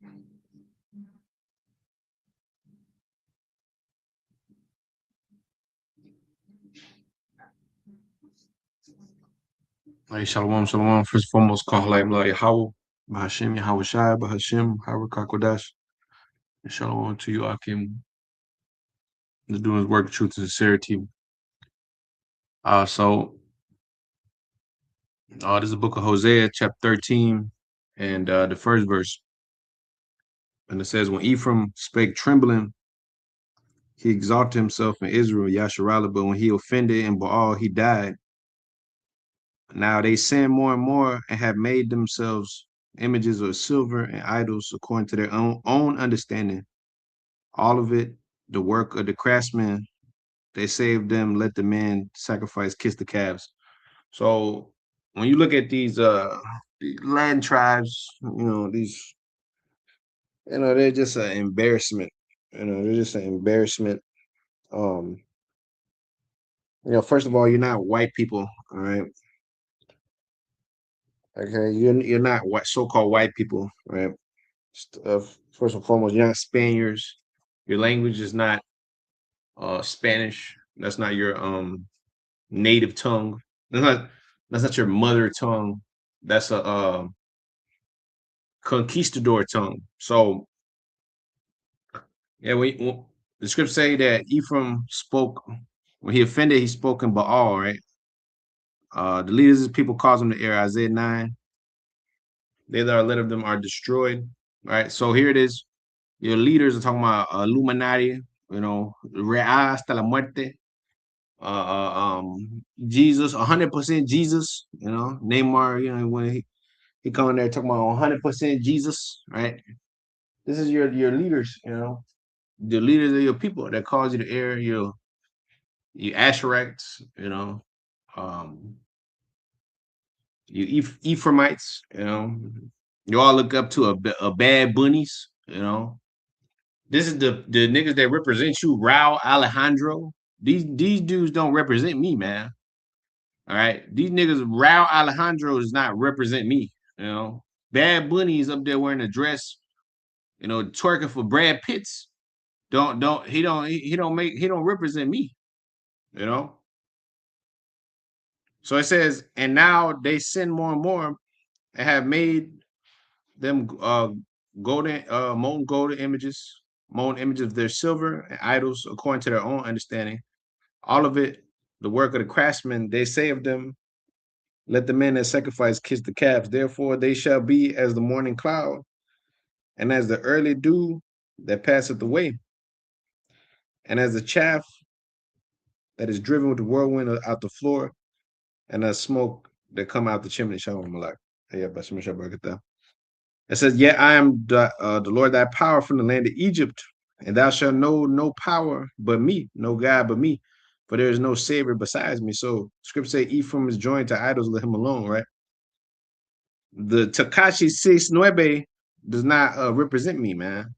Hey, shalom, shalom. First and foremost, call like Yahweh, Bahashim, Yahweh Shai, Bahashim, Howard Kakodash. And shalom to you, Akim, is doing his work, truth and sincerity. This is the book of Hosea, chapter 13, and the first verse. And it says, when Ephraim spake trembling, he exalted himself in Israel, Yasharallah, but when he offended in Baal, he died. Now they sin more and more and have made themselves images of silver and idols according to their own understanding. All of it, the work of the craftsmen, they saved them, let the men sacrifice, kiss the calves. So when you look at these land tribes, they're just an embarrassment. They're just an embarrassment. Um, first of all, you're not white people, all right? Okay, you're not white, so-called white people, right? First and foremost, you're not Spaniards. Your language is not Spanish. That's not your native tongue. That's not your mother tongue. That's a conquistador tongue. So yeah, the scripts say that Ephraim spoke when he offended, he spoke in Baal, right? The leaders of the people cause them to err. Isaiah 9. They that are led of them are destroyed. Right. So here it is. Your leaders are talking about Illuminati, Real hasta la muerte. Jesus, 100% Jesus, Neymar, when he come in there talking about 100% Jesus, right? This is your leaders, the leaders of your people that cause you to err, you Asherites, um, you Ephraimites, you all look up to a bad bunnies, This is the niggas that represent you, Raul Alejandro. These dudes don't represent me, man. All right, these niggas, Raul Alejandro does not represent me. Bad Bunny is up there wearing a dress, twerking for Brad Pitts. He don't represent me. You know. So it says, and now they sin more and more, and have made them molten images of their silver and idols according to their own understanding. All of it, the work of the craftsmen. They say of them, let the men that sacrifice kiss the calves. Therefore, they shall be as the morning cloud and as the early dew that passeth away, and as the chaff that is driven with the whirlwind out the floor, and as smoke that come out the chimney. Shalom Malak. It says, yet I am the Lord thy power from the land of Egypt, and thou shalt know no power but me, no God but me, for there is no savior besides me. So scripture say Ephraim is joined to idols, let him alone, right? The Takashi 69 does not represent me, man.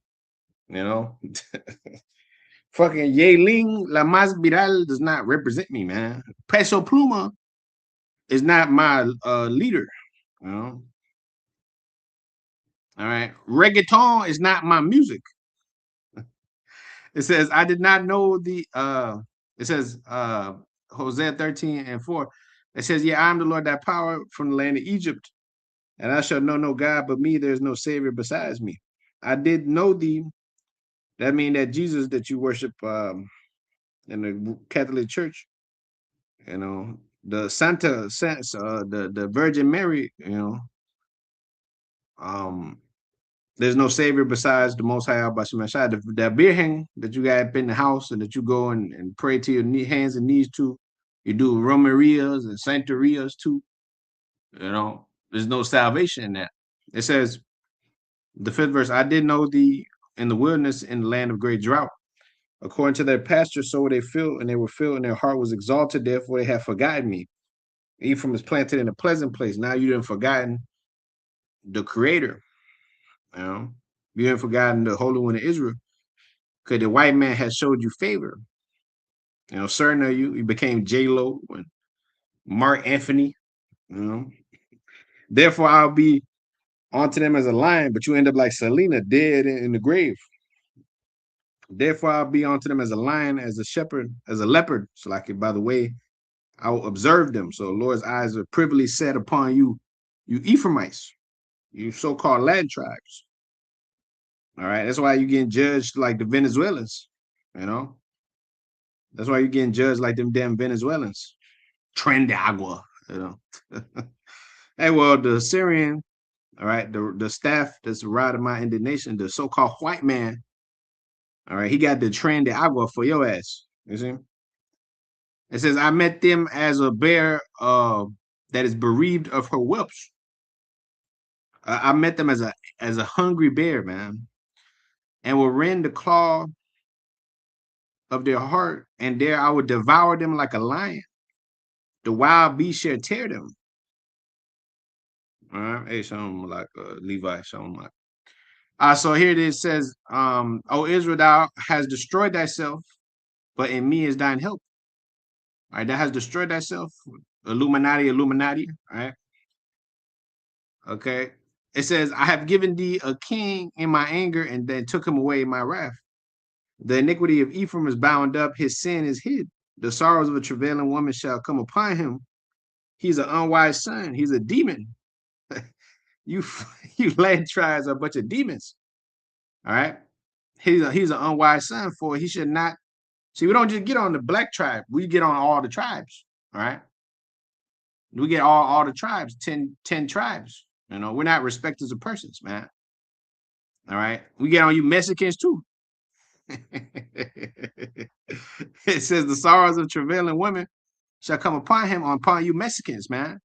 Fucking Yeling La Mas Viral does not represent me, man. Peso Pluma is not my leader. All right. Reggaeton is not my music. It says, I did not know it says Hosea 13:4. It says, yeah, I am the Lord that power from the land of Egypt, and I shall know no God but me. There's no savior besides me. I did know thee. That means that Jesus that you worship in the Catholic Church, the Santa, the Virgin Mary, um, there's no savior besides the Most High Abba Shemashai. The Virgen that you got up in the house and that you go and pray to your hands and knees to, you do Romarias and Santerias too. There's no salvation in that. It says, the fifth verse, I did know thee in the wilderness in the land of great drought. According to their pasture, so were they filled, and they were filled, and their heart was exalted. Therefore, they have forgotten me. Ephraim is planted in a pleasant place. Now you done forgotten the Creator. You done forgotten the Holy One of Israel, because the white man has showed you favor. Certain of you became J Lo and Mark Anthony. Therefore, I'll be onto them as a lion, but you end up like Selena, dead in the grave. Therefore, I'll be onto them as a lion, as a shepherd, as a leopard. So, like, by the way, I'll observe them. So, the Lord's eyes are privily set upon you, you Ephraimites, you so-called land tribes. All right, that's why you're getting judged like the Venezuelans. You know, that's why you're getting judged like them damn Venezuelans. Tren de agua. You know. Hey, well, the Syrian, all right, the staff that's riding my indignation, the so-called white man, all right, he got the Tren de agua for your ass. You see? It says, I met them as a bear that is bereaved of her whelps. I met them as a hungry bear, man, and will rend the claw of their heart, and there I will devour them like a lion. The wild beast shall tear them. All right, hey, something like Levi, something like. So here it is, says, O Israel, thou has destroyed thyself, but in me is thine help. All right, that has destroyed thyself. Illuminati, Illuminati. All right. Okay. It says, I have given thee a king in my anger, and then took him away in my wrath. The iniquity of Ephraim is bound up, his sin is hid. The sorrows of a travailing woman shall come upon him. He's an unwise son, he's a demon. you you land tribes are a bunch of demons. All right. He's an unwise son, for he should not. See, we don't just get on the black tribe, we get on all the tribes. All right. We get all the tribes, 10 tribes. You know, we're not respecters of persons, man. All right. We get on you Mexicans too. It says the sorrows of travailing women shall come upon him, upon you Mexicans, man.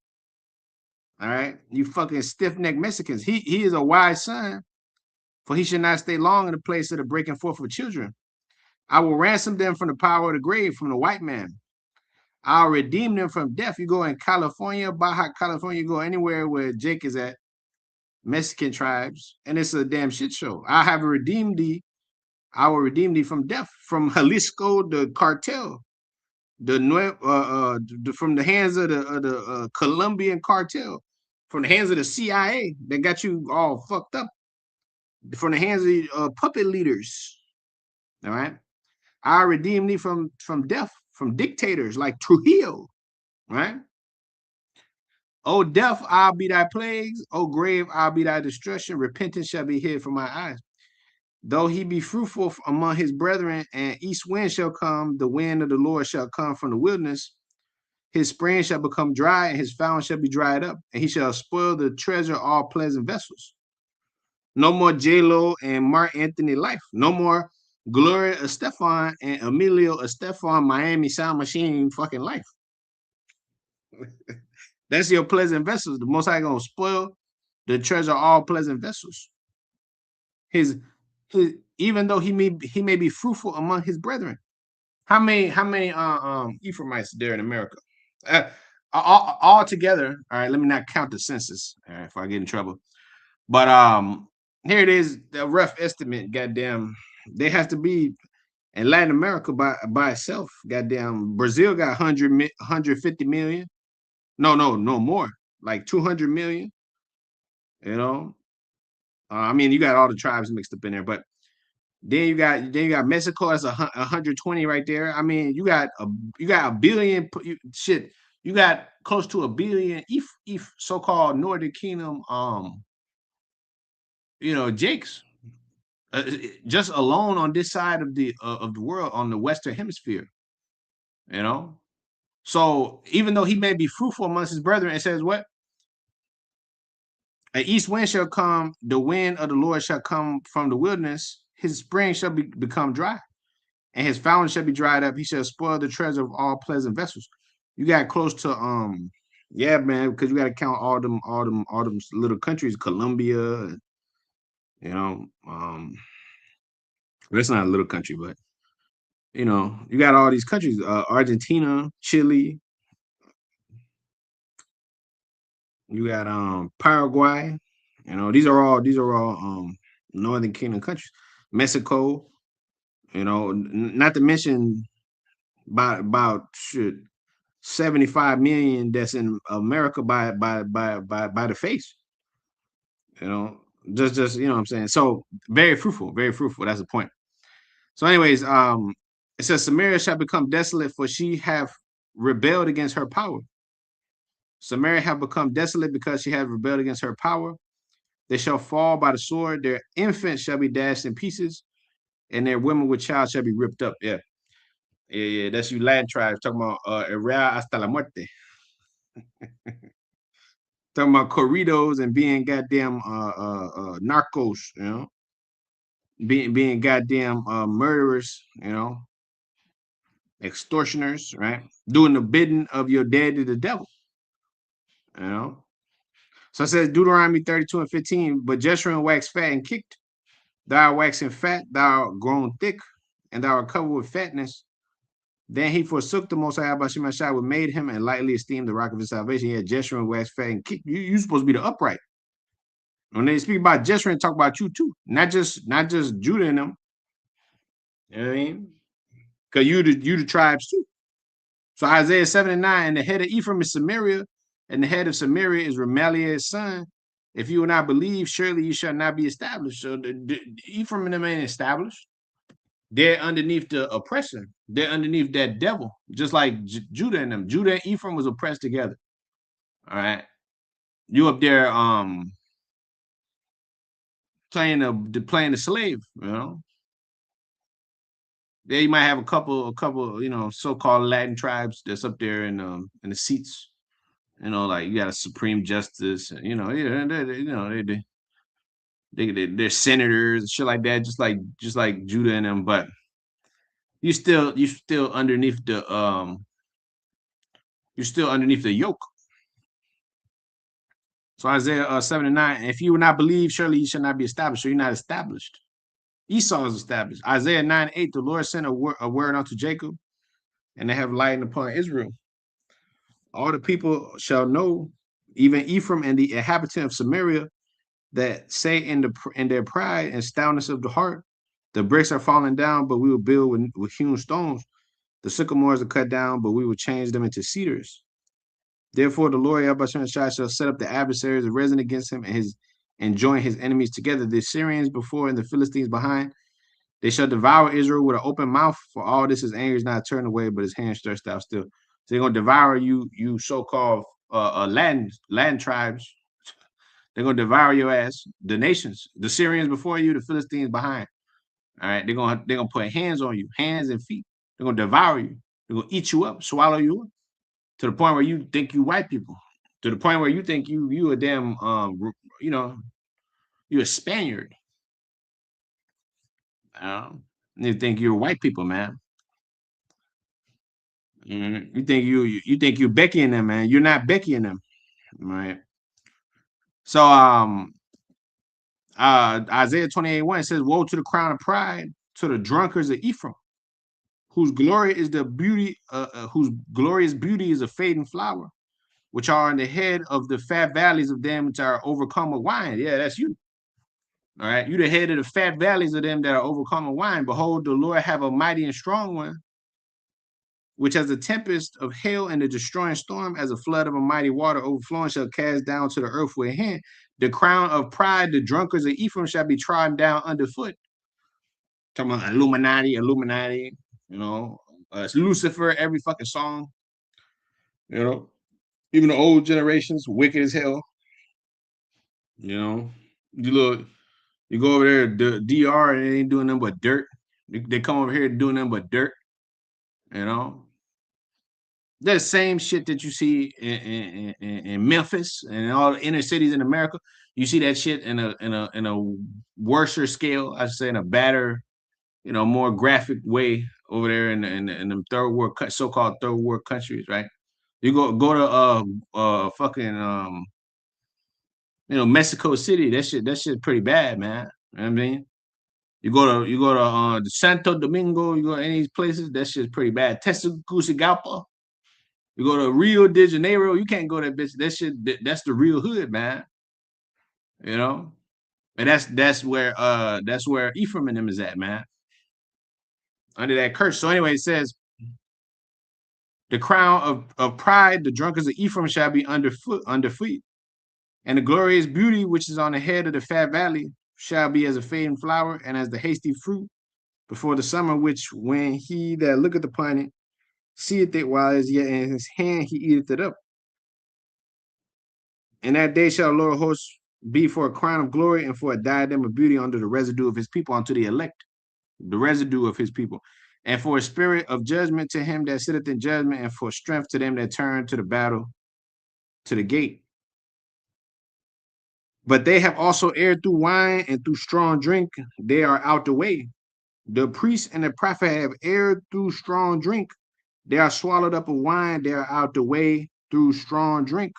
All right. You fucking stiff-necked Mexicans. He is a wise son, for he should not stay long in the place of the breaking forth of children. I will ransom them from the power of the grave, from the white man. I'll redeem them from death. You go in California, Baja California, you go anywhere where Jake is at, Mexican tribes, and it's a damn shit show. I have redeemed thee. I will redeem thee from death, from Jalisco, the cartel, from the hands of the Colombian cartel, from the hands of the CIA that got you all fucked up, from the hands of the puppet leaders. All right, I redeem thee from death, from dictators like Trujillo. Right. O death, I'll be thy plagues. O grave, I'll be thy destruction. Repentance shall be hid from my eyes. Though he be fruitful among his brethren, and east wind shall come, the wind of the Lord shall come from the wilderness. His spring shall become dry, and his fountain shall be dried up, and he shall spoil the treasure of all pleasant vessels. No more J-Lo and Mark Anthony life. No more Gloria Estefan and Emilio Estefan Miami Sound Machine fucking life. That's your pleasant vessels. The Most High gonna spoil the treasure of all pleasant vessels. His even though he may be fruitful among his brethren. How many Ephraimites there in America? All together. All right, let me not count the census. All right, if I get in trouble. But here it is, the rough estimate. Goddamn, they have to be in Latin America by itself. Goddamn, Brazil got 150 million. No more. Like 200 million. You know, I mean, you got all the tribes mixed up in there, but then you got Mexico as 120 right there. I mean, you got a billion shit. You got close to a billion if so-called Northern Kingdom Jakes just alone on this side of the world, on the Western Hemisphere. You know, so even though he may be fruitful amongst his brethren, it says what? An east wind shall come, the wind of the Lord shall come from the wilderness. His spring shall become dry, and his fountain shall be dried up. He shall spoil the treasure of all pleasant vessels. You got close to yeah, man, because you got to count all them little countries, Colombia, you know, that's not a little country, but you got all these countries, Argentina, Chile, you got Paraguay, these are all Northern Kingdom countries, Mexico, not to mention about shit 75 million that's in America by the face. You know, just you know what I'm saying. So very fruitful, very fruitful. That's the point. So, anyways, it says Samaria shall become desolate, for she have rebelled against her power. Samaria have become desolate because she has rebelled against her power. They shall fall by the sword. Their infants shall be dashed in pieces, and their women with child shall be ripped up. Yeah, yeah, yeah. That's you Latin tribes talking about real hasta la muerte. Talking about corridos and being goddamn narcos, you know, being goddamn murderers, you know, extortioners, right? Doing the bidding of your daddy, the devil, you know. So it says Deuteronomy 32 and 15, but Jeshurun waxed fat and kicked. Thou art waxing fat, thou art grown thick, and thou art covered with fatness. Then he forsook the Most High by Shemashai, what made him, and lightly esteemed the rock of his salvation. He had Jeshurun waxed fat and kicked. You supposed to be the upright. When they speak about Jeshurun, talk about you too, not just Judah and them. You know what I mean? Because you the tribes too. So Isaiah 7 and 9, and the head of Ephraim is Samaria, and the head of Samaria is Remaliah's son. If you will not believe, surely you shall not be established. So the Ephraim and them ain't established. They're underneath the oppression. They're underneath that devil, just like Judah and them. Judah and Ephraim was oppressed together. All right. You up there playing the slave, you know. There you might have a couple, you know, so-called Latin tribes that's up there in the seats. You know, like you got a Supreme Justice, you know, yeah, you know, they're senators and shit like that, just like Judah and them, but you still underneath the you're still underneath the yoke. So Isaiah 7 and 9, if you will not believe, surely you shall not be established. So you're not established. Esau is established. Isaiah 9 8, the Lord sent a word unto Jacob, and they have lightened upon Israel. All the people shall know, even Ephraim and the inhabitant of Samaria, that say in their pride and stoutness of the heart, the bricks are falling down, but we will build with hewn stones. The sycamores are cut down, but we will change them into cedars. Therefore, the Lord Yahweh shall set up the adversaries arisen against him and join his enemies together, the Syrians before and the Philistines behind. They shall devour Israel with an open mouth, for all this his anger is not turned away, but his hand stretched out still. So they're gonna devour you so-called Latin tribes. They're gonna devour your ass. The nations, the Syrians before you, the Philistines behind. All right, they're gonna put hands on you, hands and feet. They're gonna devour you. They're gonna eat you up, swallow you up, to the point where you think you white people. To the point where you think you a damn you know, you're a Spaniard. You think you're white people, man. You think you think you're Becky and them, man. You're not Becky and them, right? So Isaiah 28:1 says, woe to the crown of pride, to the drunkards of Ephraim, whose glory is the beauty, whose glorious beauty is a fading flower, which are in the head of the fat valleys of them which are overcome with wine. Yeah, that's you. All right, you the head of the fat valleys of them that are overcome with wine. Behold, the Lord have a mighty and strong one, which as a tempest of hail and a destroying storm, as a flood of a mighty water overflowing, shall cast down to the earth with a hand. The crown of pride, the drunkards of Ephraim shall be trodden down underfoot. Talking about Illuminati, you know, it's Lucifer, every fucking song, you know, even the old generations, wicked as hell, you know. You go over there to DR and they ain't doing nothing but dirt. They come over here doing nothing but dirt, you know. The same shit that you see in Memphis and all the inner cities in America. You see that shit in a worser scale, I should say, in a badder, you know, more graphic way over there in the third world, so-called third world countries, right? You go to fucking you know, Mexico City. That shit's pretty bad, man. You know what I mean? You go to the Santo Domingo. You go to any of these places. That shit's pretty bad. Tegucigalpa. You go to Rio de Janeiro, you can't go that bitch. That shit, that's the real hood, man. You know, and that's where Ephraim and them is at, man. Under that curse. So anyway, it says the crown of pride, the drunkards of Ephraim shall be under feet, And the glorious beauty which is on the head of the fat valley shall be as a fading flower and as the hasty fruit before the summer, which when he that looketh upon it seeth it while it is yet in his hand, he eateth it up. And that day shall the Lord of hosts be for a crown of glory and for a diadem of beauty under the residue of his people, unto the elect, the residue of his people, and for a spirit of judgment to him that sitteth in judgment, and for strength to them that turn to the battle, to the gate. But they have also erred through wine and through strong drink. They are out the way. The priest and the prophet have erred through strong drink. They are swallowed up of wine. They are out the way through strong drink.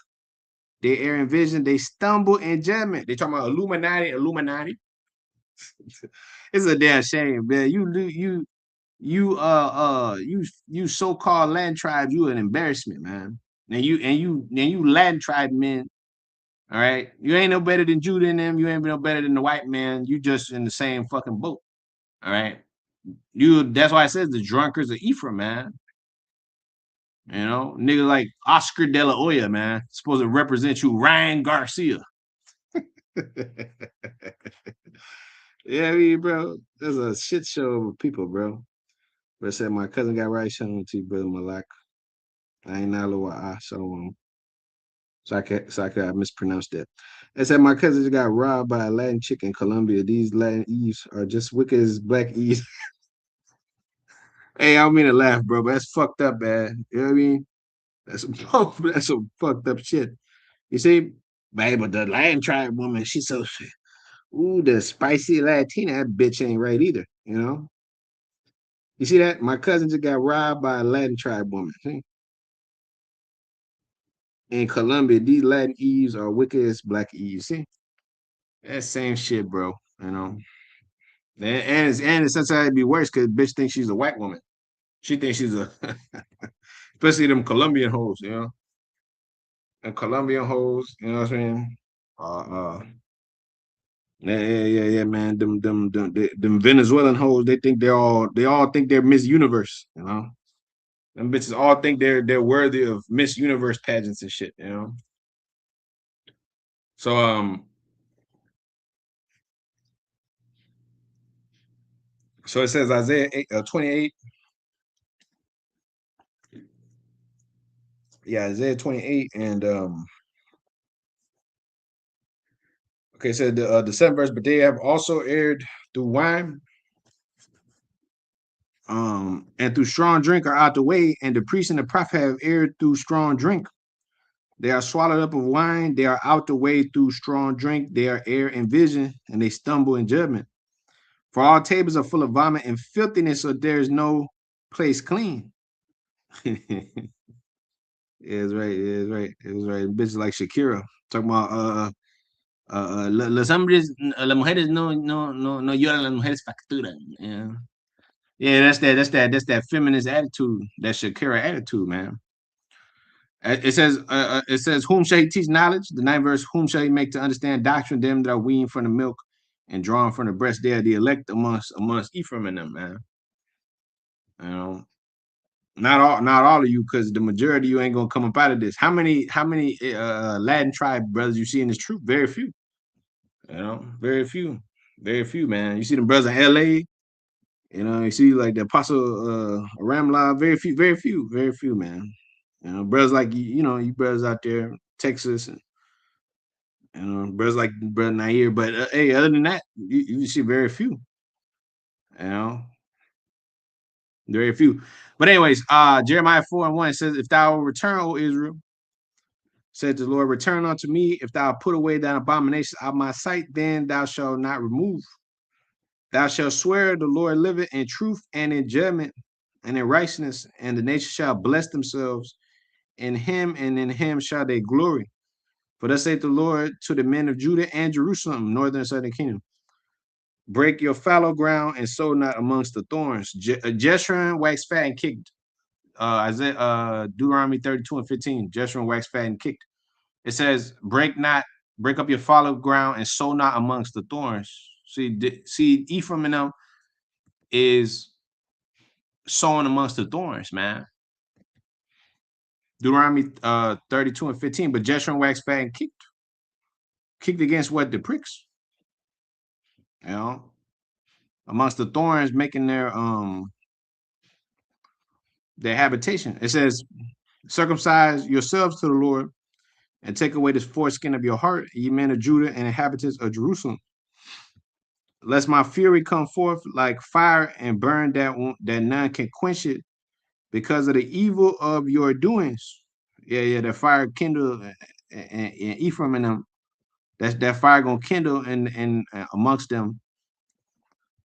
They err in vision. They stumble in judgment. They talking about Illuminati, Illuminati. It's a damn shame, man. You so-called land tribes, you an embarrassment, man. And you Latin tribe men, all right. You ain't no better than Judah and them. You ain't no better than the white man. You just in the same fucking boat. All right. That's why it says the drunkards of Ephraim, man. You know, nigga like Oscar De La Hoya, man. Supposed to represent you, Ryan Garcia. Yeah, I mean, bro, there's a shit show of people, bro. But I said my cousin got right shown to you, brother Malak. I ain't not what I so I mispronounced that. I said my cousin just got robbed by a Latin chick in Colombia. These Latin Eves are just wicked as black Eves. Hey, I don't mean to laugh, bro, but that's fucked up, man. You know what I mean? That's some fucked up shit. You see, man, but the Latin tribe woman, she's so ooh, the spicy Latina, that bitch ain't right either, you know? You see that? My cousin just got robbed by a Latin tribe woman. See? In Colombia, these Latin Eves are wicked as black Eves. See? That same shit, bro. You know? And it's sometimes it'd be worse because bitch thinks she's a white woman. She thinks she's a especially them Colombian hoes, you know. And Colombian hoes, you know what I'm saying? Uh yeah, man. Them Venezuelan hoes, they all think they're Miss Universe, you know. Them bitches all think they're worthy of Miss Universe pageants and shit, you know. So so it says Isaiah 28, yeah, Isaiah 28, and okay, so the seventh verse, but they have also erred through wine, and through strong drink are out the way, and the priest and the prophet have erred through strong drink. They are swallowed up of wine, they are out the way through strong drink, they are err in vision, and they stumble in judgment. For all tables are full of vomit and filthiness, so there is no place clean. Yeah, it's right. Yeah, it's right. It was right. Bitches like Shakira talking about los hombres, las mujeres no lloran, las mujeres facturan. Yeah, yeah. That's that feminist attitude, that Shakira attitude, man. It says, whom shall he teach knowledge? The ninth verse, whom shall he make to understand doctrine? Them that are weaned from the milk and drawn from the breast. They are the elect amongst Ephraim and them, man. You know, not all of you, because the majority of you ain't gonna come up out of this. How many Latin tribe brothers you see in this troop? Very few. You know, very few, man. You see them brothers in L.A. You know, you see like the Apostle Ramla. Very few, man. You know, brothers like you brothers out there, Texas, and brothers like brother Nair. But hey, other than that, you see very few. You know, very few. But anyways, Jeremiah 4:1 says, "If thou will return, O Israel," said the Lord, "return unto me. If thou put away thine abomination out of my sight, then thou shalt not remove. Thou shalt swear the Lord liveth in truth and in judgment and in righteousness, and the nations shall bless themselves in him, and in him shall they glory. For thus saith the Lord to the men of Judah and Jerusalem, northern and southern kingdom: break your fallow ground and sow not amongst the thorns. Jeshurun waxed fat and kicked. Isaiah, Deuteronomy 32:15. Jeshurun waxed fat and kicked. It says, break up your fallow ground and sow not amongst the thorns. See, Ephraim and them is sowing amongst the thorns, man. Deuteronomy 32:15. But Jeshurun waxed fat and kicked. kicked against what? The pricks, you know, amongst the thorns, making their habitation. It says, circumcise yourselves to the Lord and take away this foreskin of your heart, ye men of Judah and inhabitants of Jerusalem. Lest my fury come forth like fire and burn that none can quench it because of the evil of your doings. Yeah, the fire kindle in Ephraim and them. That fire gonna kindle in amongst them,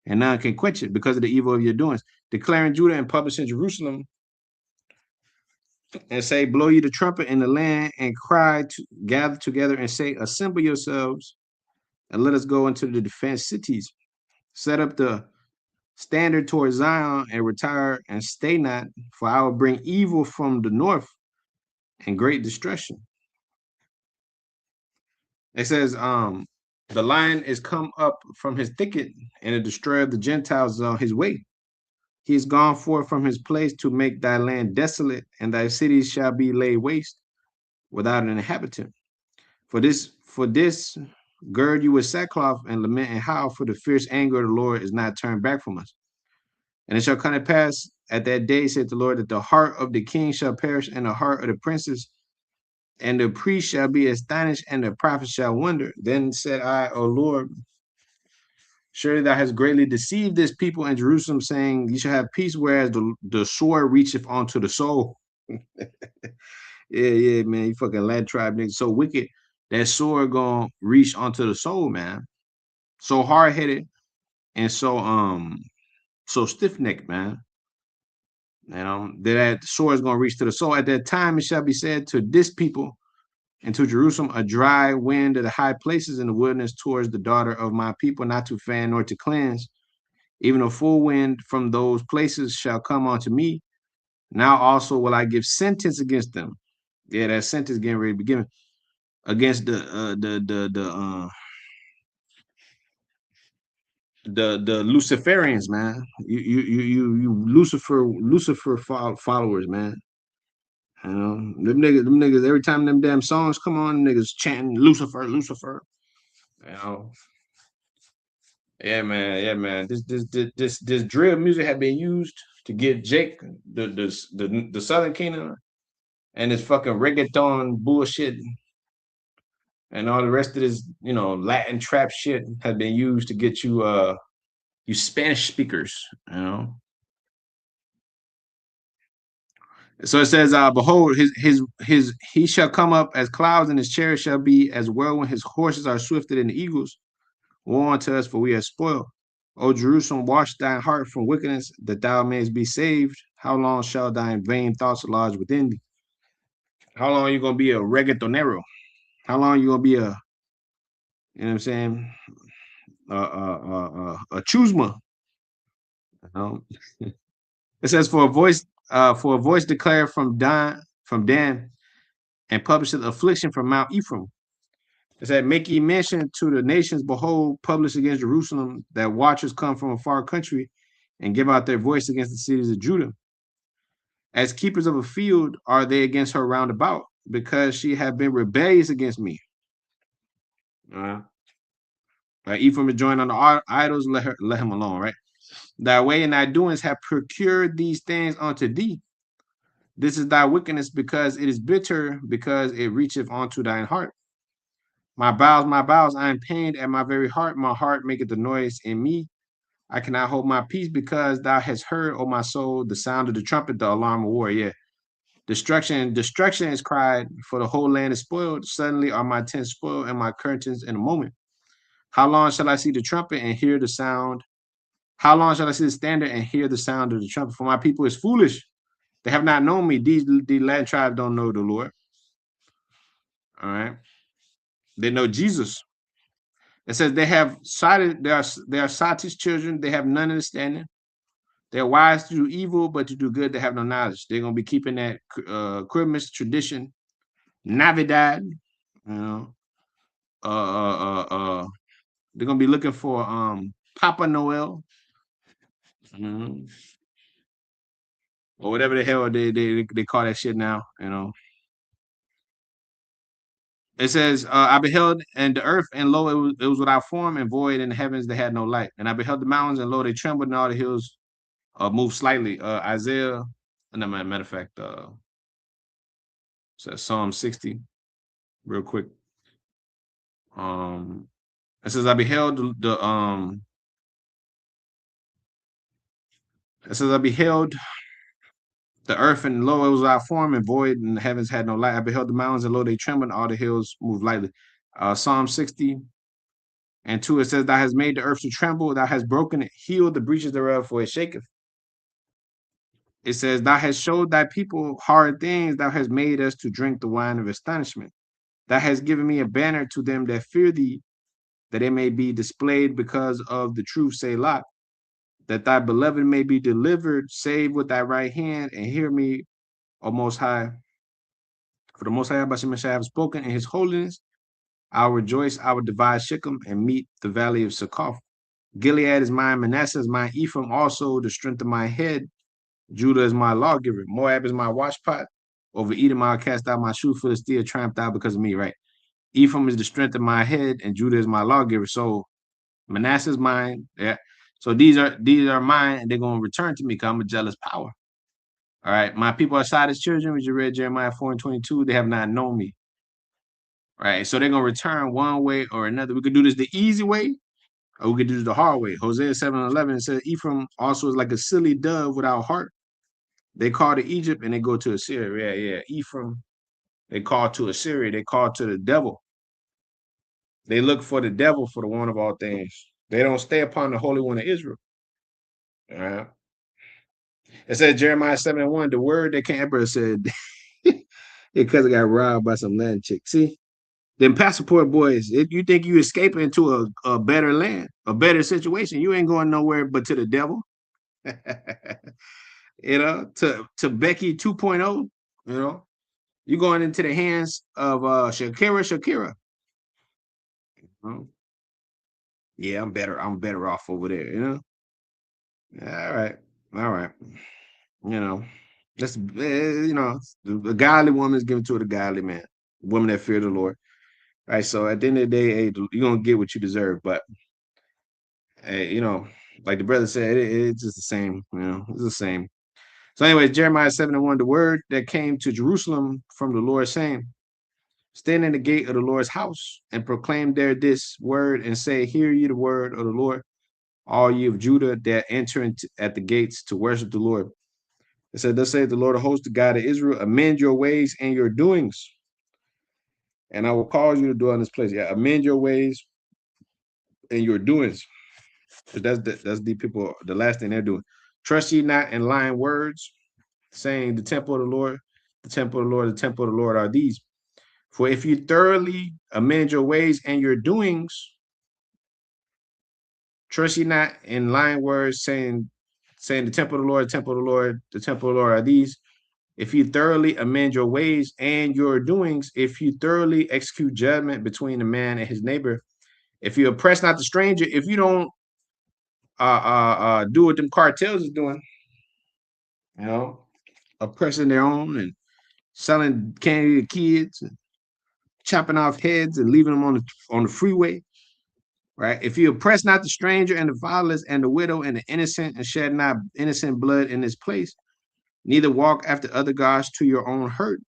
and none can quench it because of the evil of your doings. Declaring Judah and publishing Jerusalem, and say, blow you the trumpet in the land, and cry to gather together and say, assemble yourselves, and let us go into the defense cities. Set up the standard towards Zion and retire and stay not, for I will bring evil from the north and great destruction. It says, the lion is come up from his thicket, and the destroyer of the Gentiles is on his way. He is gone forth from his place to make thy land desolate, and thy cities shall be laid waste without an inhabitant. For this, gird you with sackcloth and lament and howl, for the fierce anger of the Lord is not turned back from us. And it shall come to pass at that day, said the Lord, that the heart of the king shall perish, and the heart of the princes, and the priest shall be astonished, and the prophets shall wonder. Then said I, O Lord, surely thou hast greatly deceived this people in Jerusalem, saying, you shall have peace, whereas the sword reacheth onto the soul. Yeah, man, you fucking land tribe niggas so wicked. That sword gonna reach onto the soul, man. So hard headed and so stiff necked, man. That sword is gonna reach to the soul. At that time, it shall be said to this people and to Jerusalem, a dry wind of the high places in the wilderness towards the daughter of my people, not to fan nor to cleanse. Even a full wind from those places shall come unto me. Now also will I give sentence against them. Yeah, that sentence getting ready to be given against the Luciferians, man. You Lucifer followers, man. You know, them niggas. Every time them damn songs come on, them niggas chanting Lucifer, Lucifer. You know, yeah, man. This drill music had been used to get Jake the Southern Kingdom and this fucking reggaeton bullshit and all the rest of this, Latin trap shit had been used to get you Spanish speakers, you know. So it says, behold, he shall come up as clouds, and his chariot shall be as well when his horses are swifter than the eagles. Woe unto us, for we are spoiled. O Jerusalem, wash thine heart from wickedness, that thou mayest be saved. How long shall thine vain thoughts lodge within thee? How long are you gonna be a reggaetonero? How long are you gonna be you know what I'm saying, a chusma? You know? It says, for a voice declared from Dan, and publisheth affliction from Mount Ephraim. It said, make ye mention to the nations, behold, publish against Jerusalem, that watchers come from a far country and give out their voice against the cities of Judah. As keepers of a field are they against her round about, because she have been rebellious against me. Ephraim is joined on the idols, let him alone, right? Thy way and thy doings have procured these things unto thee. This is thy wickedness, because it is bitter, because it reacheth unto thine heart. My bowels, I am pained at my very heart. My heart maketh the noise in me. I cannot hold my peace, because thou hast heard, O my soul, the sound of the trumpet, the alarm of war. Yeah. Destruction is cried, for the whole land is spoiled. Suddenly are my tents spoiled, and my curtains in a moment. How long shall I see the trumpet and hear the sound? How long shall I see the standard and hear the sound of the trumpet? For my people is foolish. They have not known me. These land tribes don't know the Lord. All right. They know Jesus. It says they have sighted, they are sottish children, they have none understanding. They're wise to do evil, but to do good, they have no knowledge. They're gonna be keeping that Christmas tradition, Navidad, you know. They're gonna be looking for Papa Noel, mhm, or whatever the hell they call that shit now, you know. It says, I beheld and the earth, and lo, it was without form and void, and the heavens they had no light. And I beheld the mountains, and lo, they trembled, and all the hills moved slightly. Isaiah, no, matter of fact, says Psalm 60, real quick. It says, I beheld I beheld the earth, and lo, it was without form and void, and the heavens had no light. I beheld the mountains, and lo, they trembled, and all the hills moved lightly. Psalm 60 and 2, it says, Thou hast made the earth to tremble, thou hast broken it, healed the breaches thereof, for it shaketh. It says, Thou hast showed thy people hard things, thou hast made us to drink the wine of astonishment. Thou hast given me a banner to them that fear thee, that it may be displayed because of the truth, Selah, that thy beloved may be delivered, save with thy right hand, and hear me, O Most High. For the Most High Bashem have spoken in his holiness. I will rejoice, I will divide Shechem and meet the valley of Succoth. Gilead is mine, Manasseh is mine, Ephraim also the strength of my head. Judah is my lawgiver. Moab is my washpot. Over Edom I'll cast out my shoe, Philistia triumphed out because of me, right? Ephraim is the strength of my head, and Judah is my lawgiver. So Manasseh is mine. Yeah. So these are mine, and they're gonna return to me because I'm a jealous power. All right. My people are Sodom's children, which you read Jeremiah 4 and 22. They have not known me. All right. So they're gonna return one way or another. We could do this the easy way, or we could do this the hard way. Hosea 7 and 11 says, Ephraim also is like a silly dove without heart. They call to Egypt and they go to Assyria. Yeah, yeah. Ephraim, they call to Assyria. They call to the devil. They look for the devil for the one of all things. They don't stay upon the Holy One of Israel. All right. It said Jeremiah 7 and 1, the word that King Emperor said, because I got robbed by some land chick. See, them passport boys, if you think you escaping into a better land, a better situation, you ain't going nowhere but to the devil. To Becky 2.0, you're going into the hands of Shakira. Oh, yeah, I'm better off over there. All right. All right. You know, that's the godly woman is given to the godly man, woman that fear the Lord. All right. So at the end of the day, hey, you're gonna get what you deserve. But hey, like the brother said, it's just the same, it's the same. So, anyways, Jeremiah 7 and 1, the word that came to Jerusalem from the Lord saying, Stand in the gate of the Lord's house and proclaim there this word and say, Hear ye the word of the Lord, all ye of Judah that enter at the gates to worship the Lord. It said, Thus saith the Lord of hosts, the God of Israel, amend your ways and your doings, and I will cause you to dwell in this place. Yeah, amend your ways and your doings. Because that's the people, the last thing they're doing. Trust ye not in lying words, saying the temple of the Lord, the temple of the Lord, the temple of the Lord are these. For if you thoroughly amend your ways and your doings, trust ye not in lying words, saying the temple of the Lord, the temple of the Lord, the temple of the Lord are these. If you thoroughly amend your ways and your doings, if you thoroughly execute judgment between the man and his neighbor, if you oppress not the stranger, if you don't do what them cartels is doing, oppressing their own and selling candy to kids and chopping off heads and leaving them on the freeway, right? If you oppress not the stranger and the fatherless and the widow and the innocent and shed not innocent blood in this place, neither walk after other gods to your own hurt,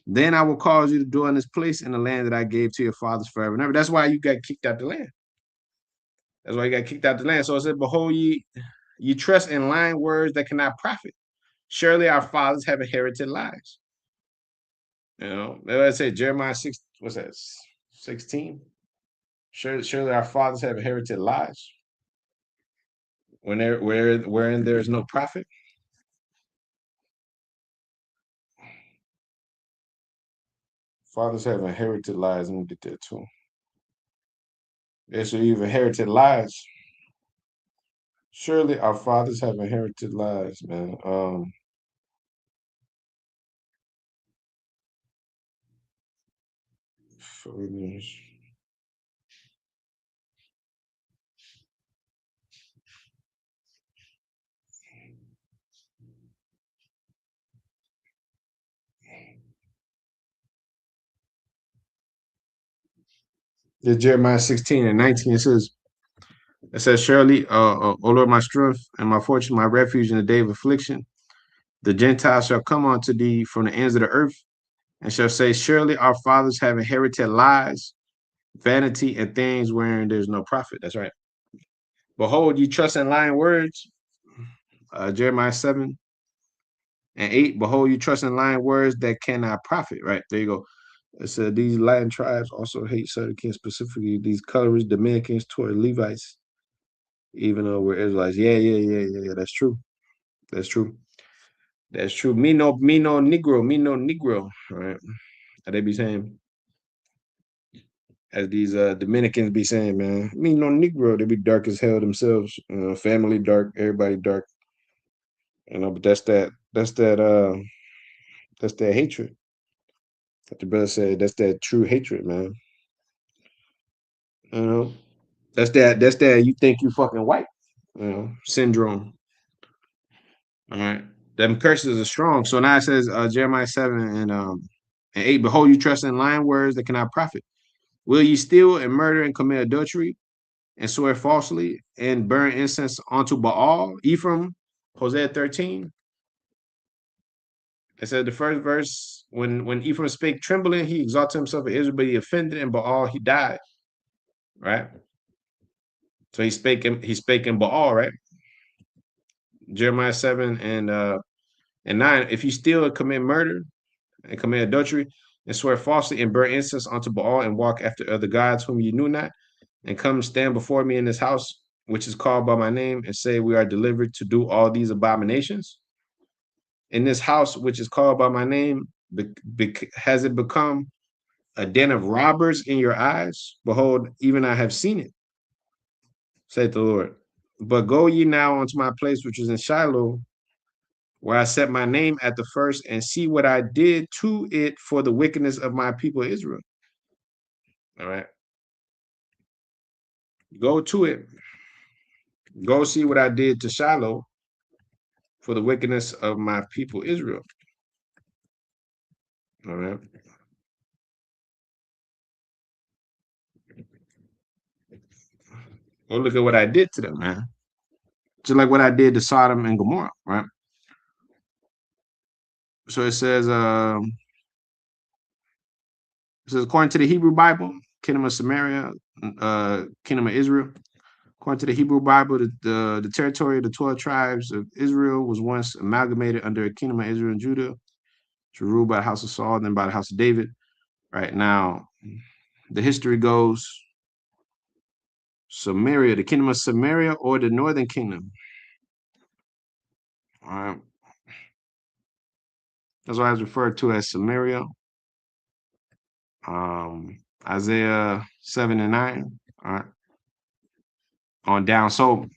then I will cause you to dwell in this place in the land that I gave to your fathers forever and ever. That's why you got kicked out the land. That's why you got kicked out the land. So it said, Behold, ye trust in lying words that cannot profit. Surely our fathers have inherited lies. That's I say Jeremiah 6, what's that? 16. Surely our fathers have inherited lies. Wherein there is no profit. Fathers have inherited lies. Let me get that too. Yeah, so you've inherited lies. Surely our fathers have inherited lies, man. Philippians. It's Jeremiah 16 and 19. It says, surely, O Lord, my strength and my fortune, my refuge in the day of affliction, the Gentiles shall come unto thee from the ends of the earth, and shall say, surely our fathers have inherited lies, vanity, and things wherein there's no profit. That's right. Behold, ye trust in lying words. Jeremiah 7 and 8. Behold, you trust in lying words that cannot profit. Right. There you go. It said these Latin tribes also hate certain kings, specifically these colorist Dominicans toward Levites, even though we're Israelites. Yeah. That's true. That's true. That's true. Me no Negro. Me no Negro. All right. How they be saying, as these Dominicans be saying, man, me no Negro. They be dark as hell themselves. Family dark, everybody dark. But that's that hatred. Like the brother said, that's that true hatred, man. You know, that's that you think you fucking white, syndrome. All right. Them curses are strong. So now it says Jeremiah 7 and 8, behold, you trust in lying words that cannot profit. Will ye steal and murder and commit adultery and swear falsely and burn incense unto Baal? Ephraim, Hosea 13. It said the first verse, when Ephraim spake trembling, he exalted himself in Israel, but he offended, and Baal he died. Right? So he spake in Baal, right? Jeremiah 7 and 9. If you steal and commit murder and commit adultery and swear falsely and burn incense unto Baal and walk after other gods whom you knew not, and come stand before me in this house, which is called by my name, and say, we are delivered to do all these abominations. In this house, which is called by my name, has it become a den of robbers in your eyes? Behold, even I have seen it, saith the Lord. But go ye now unto my place, which is in Shiloh, where I set my name at the first, and see what I did to it for the wickedness of my people Israel. All right. Go to it. Go see what I did to Shiloh for the wickedness of my people Israel. All right. Go look at what I did to them, man. Just like what I did to Sodom and Gomorrah, right? So it says according to the Hebrew Bible, Kingdom of Samaria, Kingdom of Israel. According to the Hebrew Bible, the territory of the 12 tribes of Israel was once amalgamated under a kingdom of Israel and Judah, to rule by the house of Saul, then by the house of David. Right now, the history goes Samaria, the kingdom of Samaria, or the northern kingdom. All right. That's why it's referred to as Samaria. Isaiah 7 and 9. All right. On down. So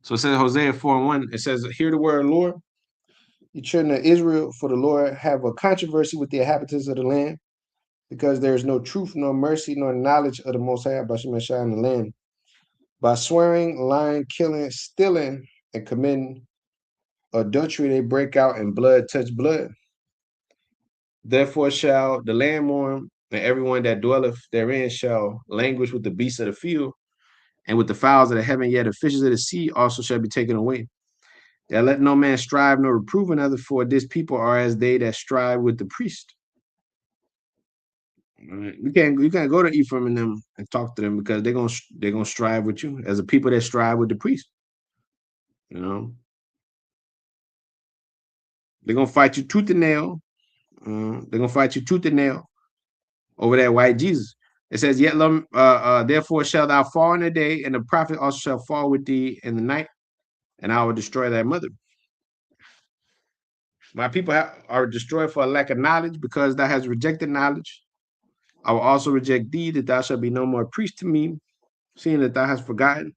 it says Hosea 4 and 1. It says, hear the word, Lord, you children of Israel, for the Lord have a controversy with the inhabitants of the land, because there is no truth, nor mercy, nor knowledge of the Most High by Shem in the land. By swearing, lying, killing, stealing, and committing adultery, they break out, and blood touch blood. Therefore shall the land mourn, and everyone that dwelleth therein shall languish with the beasts of the field, and with the fowls of the heaven, yet the fishes of the sea also shall be taken away. That let no man strive nor reprove another, for this people are as they that strive with the priest. Right. You can't go to Ephraim and them and talk to them, because they're gonna strive with you as a people that strive with the priest. You know, they're gonna fight you tooth and nail. They're gonna fight you tooth and nail over that white Jesus. It says, yet therefore shalt thou fall in the day, and the prophet also shall fall with thee in the night, and I will destroy thy mother. My people are destroyed for a lack of knowledge, because thou hast rejected knowledge. I will also reject thee, that thou shalt be no more priest to me, seeing that thou hast forgotten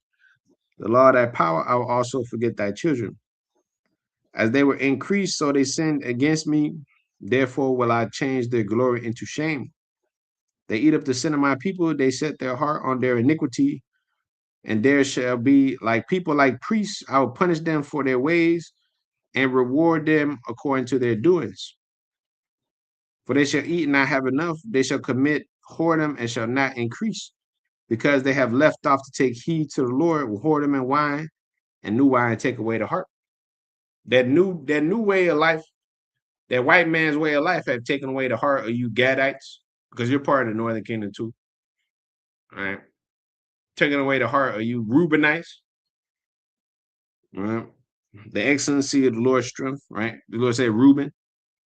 the law of thy power. I will also forget thy children. As they were increased, so they sinned against me. Therefore will I change their glory into shame. They eat up the sin of my people. They set their heart on their iniquity. And there shall be like people, like priests. I will punish them for their ways and reward them according to their doings. For they shall eat and not have enough. They shall commit whoredom and shall not increase, because they have left off to take heed to the Lord with whoredom and wine, and new wine take away the heart. That new way of life, that white man's way of life, have taken away the heart of you Gadites, because you're part of the northern kingdom too. All right. Taking away the heart of you Reubenites. Right. The excellency of the Lord's strength, right? The Lord said Reuben,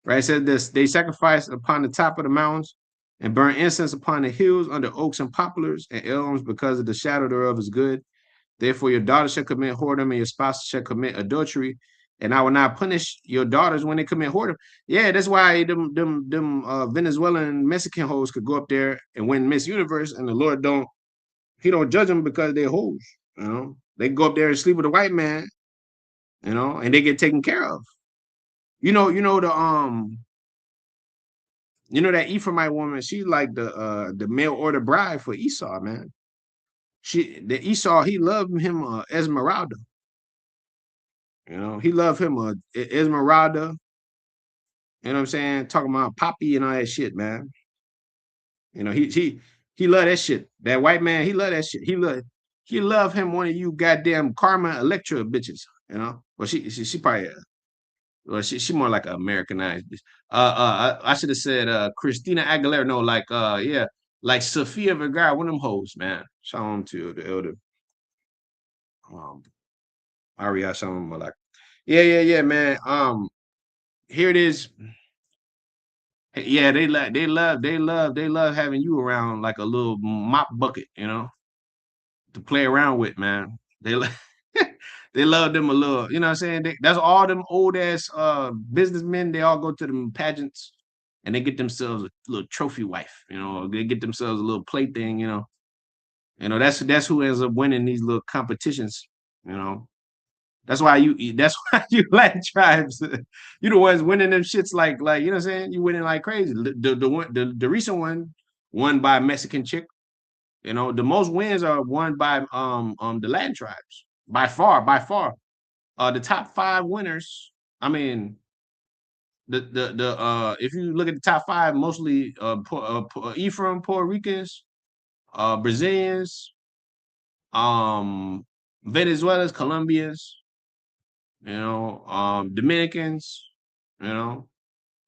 right? It said this, they sacrificed upon the top of the mountains and burn incense upon the hills under oaks and poplars and elms, because of the shadow thereof is good. Therefore, your daughter shall commit whoredom, and your spouse shall commit adultery, and I will not punish your daughters when they commit whoredom. Yeah, that's why them Venezuelan Mexican hoes could go up there and win Miss Universe, and the Lord he don't judge them because they're hoes. You know, they go up there and sleep with a white man, you know, and they get taken care of. You know that Ephraimite woman, she's like the mail order bride for Esau, man. The Esau, he loved him Esmeralda. You know, he loved him Esmeralda. You know what I'm saying? Talking about Poppy and all that shit, man. You know, he loved that shit. That white man, he loved that shit. He loved him one of you goddamn Karma Electra bitches. You know, well she probably well she more like an Americanized bitch. I should have said Christina Aguilera. No, like yeah, like Sofia Vergara, one of them hoes, man. Shalom to the elder um Aria Shalom like yeah, man. Here it is. Yeah, they love having you around like a little mop bucket, you know, to play around with, man. They love them a little, you know what I'm saying? That's all them old ass businessmen, they all go to them pageants and they get themselves a little trophy wife, you know, they get themselves a little plaything, you know. You know, that's who ends up winning these little competitions, you know. That's why you Latin tribes. You the ones winning them shits like you know what I'm saying? You winning like crazy. The recent one won by a Mexican chick. You know, the most wins are won by the Latin tribes. By far, by far. The top five winners, I mean, the if you look at the top five, mostly Ephraim, Puerto Ricans, Brazilians, Venezuelans, Colombians, you know, Dominicans, you know.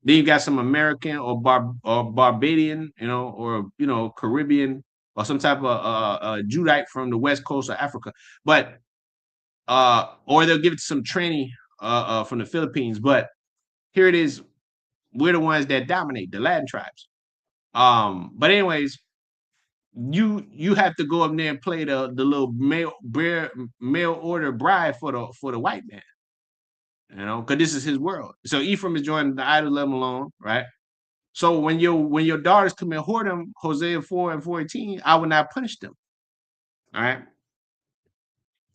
Then you got some American or Barbadian, you know, or you know, Caribbean or some type of Judite from the west coast of Africa. But or they'll give it to some trainee from the Philippines. But here it is, we're the ones that dominate, the Latin tribes. But anyways, you have to go up there and play the little mail order bride for the white man. You know, because this is his world. So Ephraim is joining the idol, let him alone, right? So when your daughters commit whoredom, Hosea 4 and 14, I will not punish them. All right.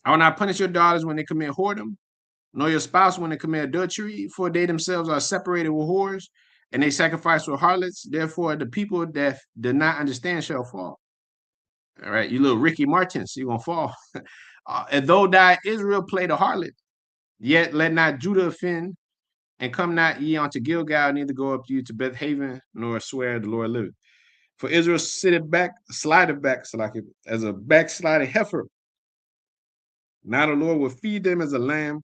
I will not punish your daughters when they commit whoredom, nor your spouse when they commit adultery, for they themselves are separated with whores, and they sacrifice with harlots. Therefore, the people that did not understand shall fall. All right, you little Ricky Martins, you're gonna fall. And though thy Israel play the harlot, yet let not Judah offend, and come not ye unto Gilgal, neither go up you to Beth Haven, nor swear the Lord liveth. For Israel slided back, so like as a backsliding heifer. Now the Lord will feed them as a lamb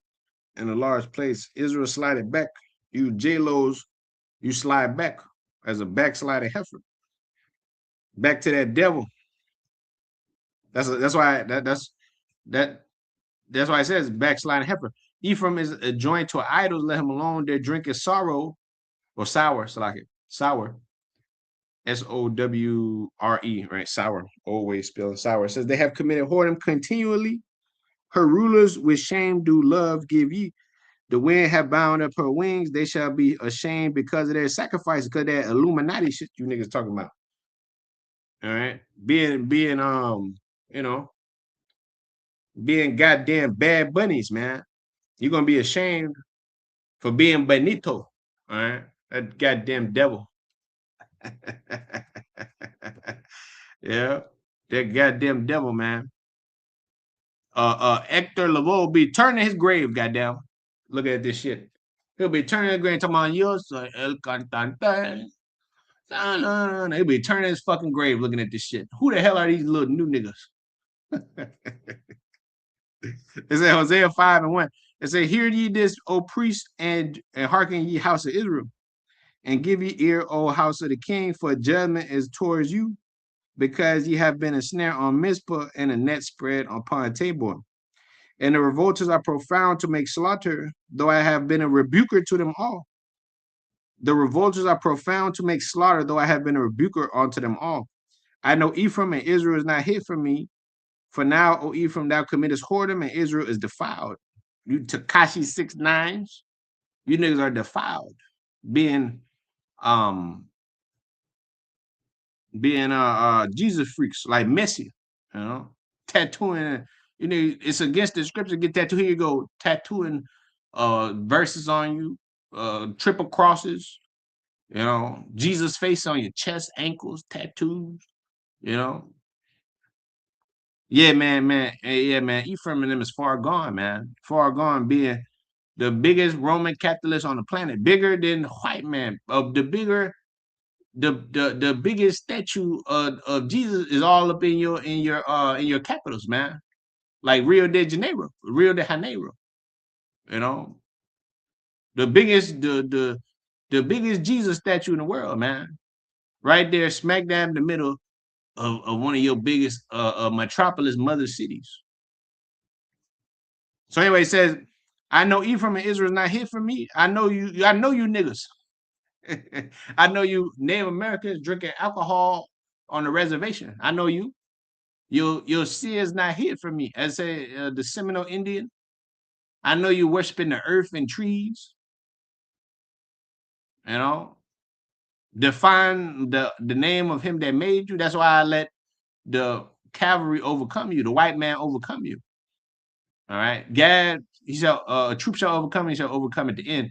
in a large place. Israel slided back. You J-Los, you slide back as a backsliding heifer. Back to that devil. That's why that's why it says backsliding heifer. Ephraim is joined to idols, let him alone. Their drink is sorrow or sour, so like it sour. Sowre, right? Sour, always spelling sour. It says they have committed whoredom continually. Her rulers with shame do love give ye. The wind have bound up her wings. They shall be ashamed because of their sacrifice, because that Illuminati shit you niggas talking about. All right, being you know, being goddamn bad bunnies, man. You're gonna be ashamed for being bonito. All right, that goddamn devil. Yeah, that goddamn devil, man. Hector Lavoe be turning his grave, goddamn. Look at this shit. He'll be turning his grave talking about yo soy el cantante. No. They be turning his fucking grave looking at this shit. Who the hell are these little new niggas? It said Hosea 5:1. It said, hear ye this, O priests, and hearken ye house of Israel, and give ye ear, O house of the king, for judgment is towards you, because ye have been a snare on Mizpah and a net spread upon Tabor. And the revolters are profound to make slaughter, though I have been a rebuker to them all. The revolters are profound to make slaughter, though I have been a rebuker unto them all. I know Ephraim and Israel is not hid from me. For now, O Ephraim, thou committest whoredom, and Israel is defiled. You Takashi 6ix9ine, you niggas are defiled, being Jesus freaks like Messi, you know, tattooing. You know, it's against the scripture. Get tattooed. Here you go, tattooing verses on you, triple crosses. You know, Jesus face on your chest, ankles, tattoos. You know, yeah, man. Ephraim and them is far gone, man. Far gone, being the biggest Roman Catholics on the planet, bigger than white man. Of the bigger, the biggest statue of Jesus is all up in your capitals, man. Like Rio de Janeiro. You know, the biggest Jesus statue in the world, man. Right there, smack dab in the middle of one of your biggest metropolis mother cities. So anyway, it says, I know Ephraim and Israel is not hid from me. I know you niggas. I know you Native Americans drinking alcohol on the reservation. I know you. Your sin is not hid from me. As the Seminole Indian, I know you worshiping the earth and trees. You know, define the name of him that made you. That's why I let the cavalry overcome you, the white man overcome you. All right, Gad, he shall a troop shall overcome, he shall overcome at the end.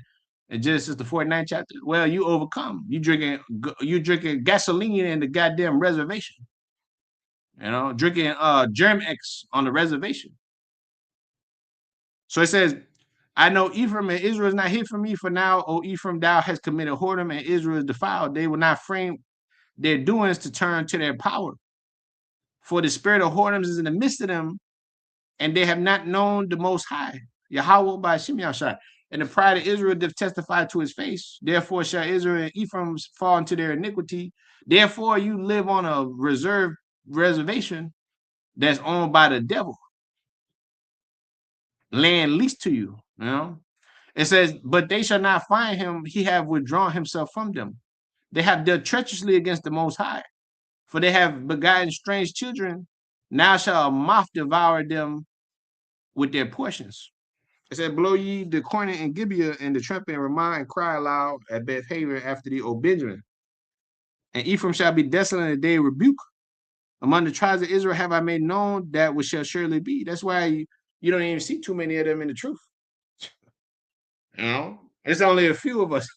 In Genesis the 49th chapter. Well, you overcome. You drinking gasoline in the goddamn reservation. You know, drinking Germ-X on the reservation. So it says, I know Ephraim and Israel is not hid from me, for now, O Ephraim, thou hast committed whoredom, and Israel is defiled. They will not frame their doings to turn to their power. For the spirit of whoredom is in the midst of them, and they have not known the Most High. Yahweh by Shem Yahshai. And the pride of Israel doth testify to his face. Therefore shall Israel and Ephraim fall into their iniquity. Therefore you live on a reservation that's owned by the devil. Land leased to you, you know. It says, but they shall not find him. He have withdrawn himself from them. They have dealt treacherously against the Most High. For they have begotten strange children. Now shall a moth devour them with their portions. It said, blow ye the cornet in Gibeah and the trumpet and Ramah and cry aloud at Beth-Haven after the O Benjamin. And Ephraim shall be desolate in the day of rebuke. Among the tribes of Israel have I made known that which shall surely be. That's why you don't even see too many of them in the truth. You know, it's only a few of us.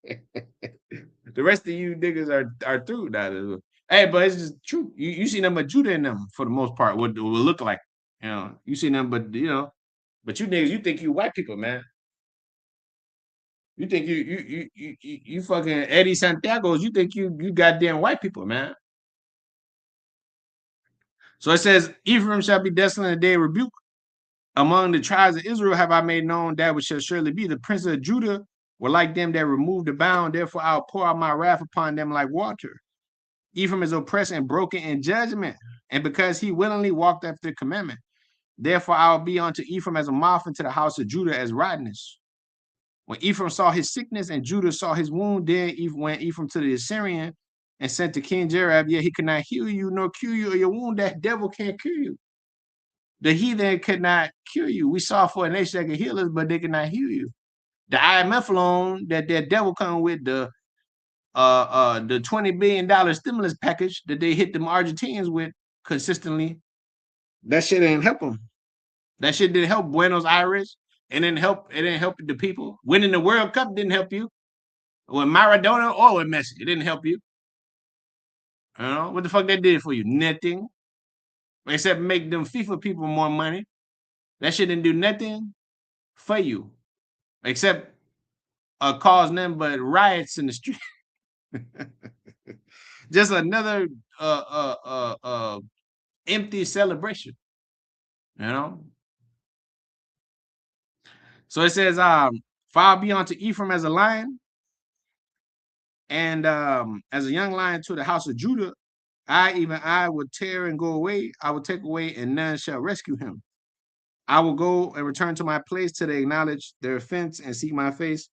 The rest of you niggas are through that. Hey, but it's just true. You see them but Judah in them for the most part. What it will look like. You know, you see them, but you know. But you niggas, you think you white people, man. You think you fucking Eddie Santiago's, you think you goddamn white people, man. So it says, Ephraim shall be desolate in the day of rebuke. Among the tribes of Israel have I made known that which shall surely be. The prince of Judah were like them that removed the bound. Therefore I'll pour out my wrath upon them like water. Ephraim is oppressed and broken in judgment. And because he willingly walked after the commandment, therefore I will be unto Ephraim as a moth, and to the house of Judah as rottenness. When Ephraim saw his sickness and Judah saw his wound, then went Ephraim to the Assyrian and sent to King Jareb, yet he could not heal you nor cure you of your wound. That devil can't cure you. The heathen could not cure you. We saw for a nation that could heal us, but they could not heal you. The IMF loan that devil come with, the $20 billion stimulus package that they hit them Argentinians with consistently, that shit didn't help them. That shit didn't help Buenos Aires. It didn't help the people. Winning the World Cup didn't help you. With Maradona or with Messi, it didn't help you. You know, what the fuck that did for you? Nothing. Except make them FIFA people more money. That shit didn't do nothing for you. Except cause nothing but riots in the street. Just another empty celebration, you know. So it says, far be unto Ephraim as a lion, and as a young lion to the house of Judah. I will tear and go away. I will take away, and none shall rescue him. I will go and return to my place till they acknowledge their offense and seek my face.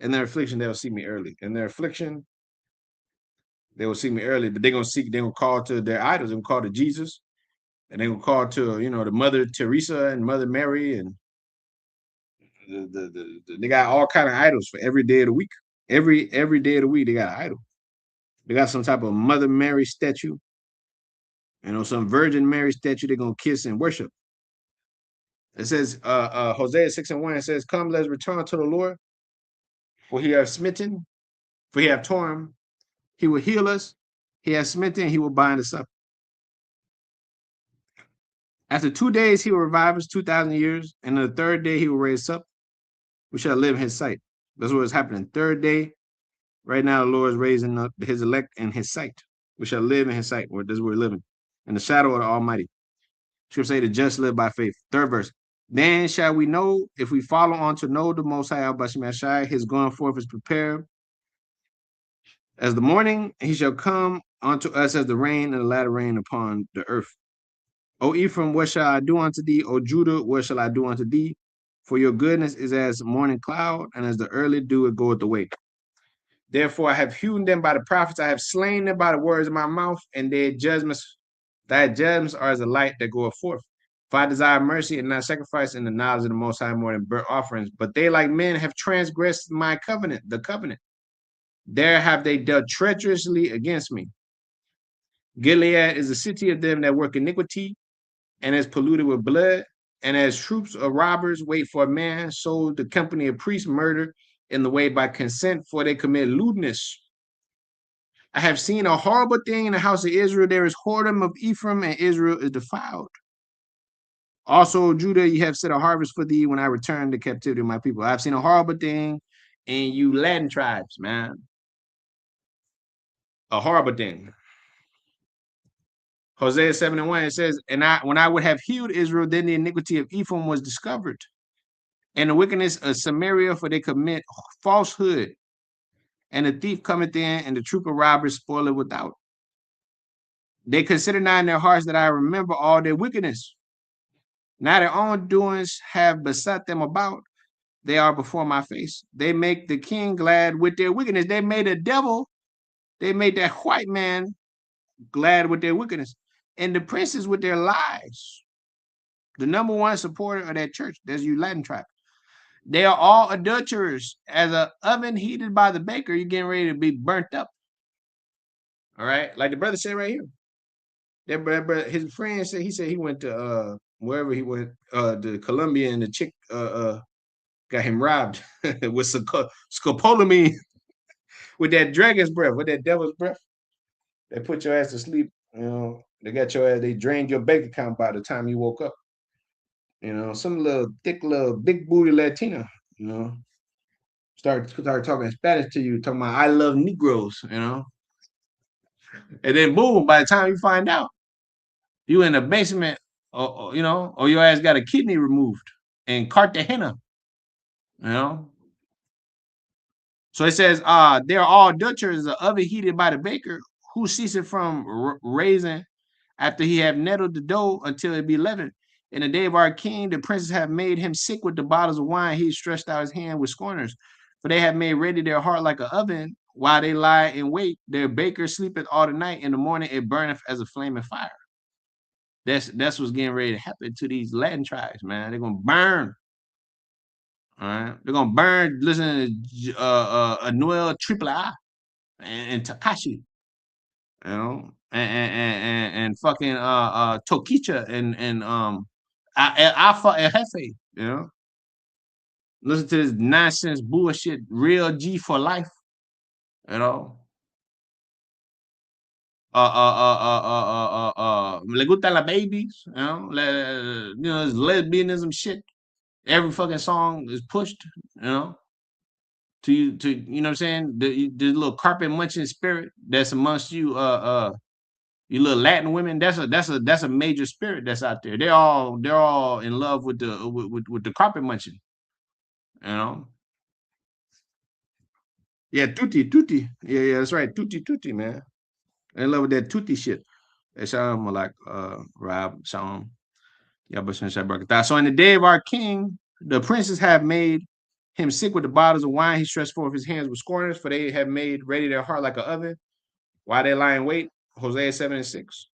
In their affliction, they'll see me early. In their affliction, they will see me early, but they're gonna call to their idols, they're gonna call to Jesus, and they're gonna call to, the Mother Teresa and Mother Mary, and they got all kind of idols for every day of the week. Every day of the week, they got an idol. They got some type of Mother Mary statue, some Virgin Mary statue they're gonna kiss and worship. It says, Hosea 6:1, it says, come, let's return to the Lord, for he hath smitten, for he hath torn, he will heal us, he hath smitten, he will bind us up. After 2 days, he will revive us 2,000 years, and on the third day, he will raise us up. We shall live in his sight. That's what is happening. Third day, right now, the Lord is raising up his elect in his sight. We shall live in his sight. This is where we're living, in the shadow of the Almighty. Scripture say the just live by faith. Third verse. Then shall we know, if we follow on to know the Most High, Bashimashai, his going forth is prepared. As the morning, he shall come unto us as the rain and the latter rain upon the earth. O Ephraim, what shall I do unto thee? O Judah, what shall I do unto thee? For your goodness is as morning cloud, and as the early dew it goeth away. Therefore I have hewn them by the prophets, I have slain them by the words of my mouth, and thy judgments are as a light that goeth forth. For I desire mercy and not sacrifice, in the knowledge of the Most High more than burnt offerings. But they, like men, have transgressed my covenant, the covenant. There have they dealt treacherously against me. Gilead is a city of them that work iniquity, and is polluted with blood. And as troops of robbers wait for a man, so the company of priests murder in the way by consent, for they commit lewdness. I have seen a horrible thing in the house of Israel. There is whoredom of Ephraim, and Israel is defiled. Also, Judah, you have set a harvest for thee when I return to captivity of my people. I've seen a horrible thing in you Latin tribes, man. A horrible thing. Hosea 7:1, it says, and when I would have healed Israel, then the iniquity of Ephraim was discovered, and the wickedness of Samaria, for they commit falsehood. And the thief cometh in, and the troop of robbers spoil it without. They consider not in their hearts that I remember all their wickedness. Now their own doings have beset them about. They are before my face. They make the king glad with their wickedness. They made the devil, they made that white man glad with their wickedness, and the princes with their lies. The number one supporter of that church, that's you Latin tribe. They are all adulterers. As an oven heated by the baker, you're getting ready to be burnt up. All right, like the brother said right here. That brother, his friend said he went to wherever he went, to Colombia, and the chick got him robbed with scopolamine, with that dragon's breath, with that devil's breath. They put your ass to sleep. They got your ass. They drained your bank account by the time you woke up. Some little thick, little big booty Latina. Start talking Spanish to you, talking about I love Negroes. And then boom, by the time you find out, you in the basement, or your ass got a kidney removed in Cartagena. So it says, they're all adulterers, the oven heated by the baker, who ceased from raising after he have nettled the dough until it be leavened. In the day of our king, the princes have made him sick with the bottles of wine. He stretched out his hand with scorners. For they have made ready their heart like an oven, while they lie in wait. Their baker sleepeth all the night. In the morning it burneth as a flaming fire. That's what's getting ready to happen to these Latin tribes, man. They're gonna burn. All right, they're gonna burn. Listen to Anuel Triple I and Takashi, and fucking Tokicha and Alpha and Hefe, Listen to this nonsense bullshit, real G for life, you know. Le gustan las babies, this lesbianism shit. Every fucking song is pushed, to you know what I'm saying? The little carpet munching spirit that's amongst you, you little Latin women. That's a major spirit that's out there. They're all in love with with the carpet munching. You know. Yeah, tutti. Yeah, that's right. Tutti, man. In love with that tutti shit. That's like Rob, Shalom. So in the day of our king, the princes have made him sick with the bottles of wine. He stretched forth his hands with scorners, for they have made ready their heart like an oven. While they lie in wait, Hosea 7:6.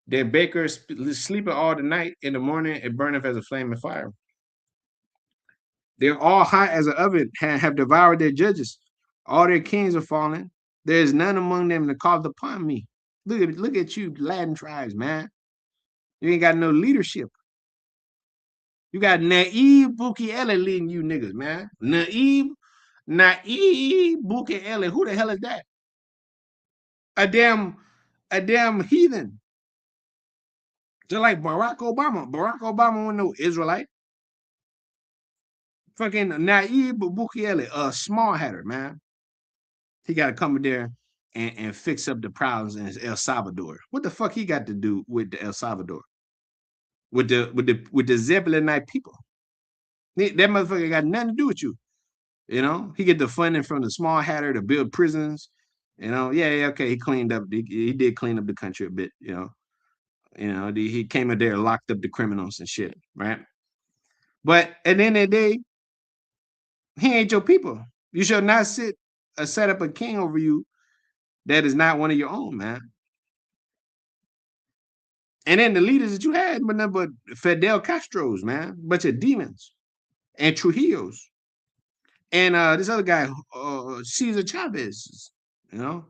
Their bakers sleeping all the night. In the morning, it burneth as a flame of fire. They're all hot as an oven, have devoured their judges. All their kings are fallen. There is none among them that calleth upon me. Look at you, Latin tribes, man. You ain't got no leadership. You got Naive Bukele leading you niggas, man. Naive Bukele. Who the hell is that? A damn heathen. Just like Barack Obama. Barack Obama was no Israelite. Fucking Naive Bukele, a small hatter, man. He got to come in there and fix up the problems in El Salvador. What the fuck he got to do with the El Salvador? With the Zebulonite people? That motherfucker got nothing to do with you. You know, he get the funding from the small hatter to build prisons. You know, yeah, okay, he cleaned up. He did clean up the country a bit. He came in there and locked up the criminals and shit, right? But at the end of the day, he ain't your people. You shall not set up a king over you that is not one of your own, man. And then the leaders that you had were nothing but Fidel Castro's, man, bunch of demons, and Trujillo's, and this other guy, Cesar Chavez. You know,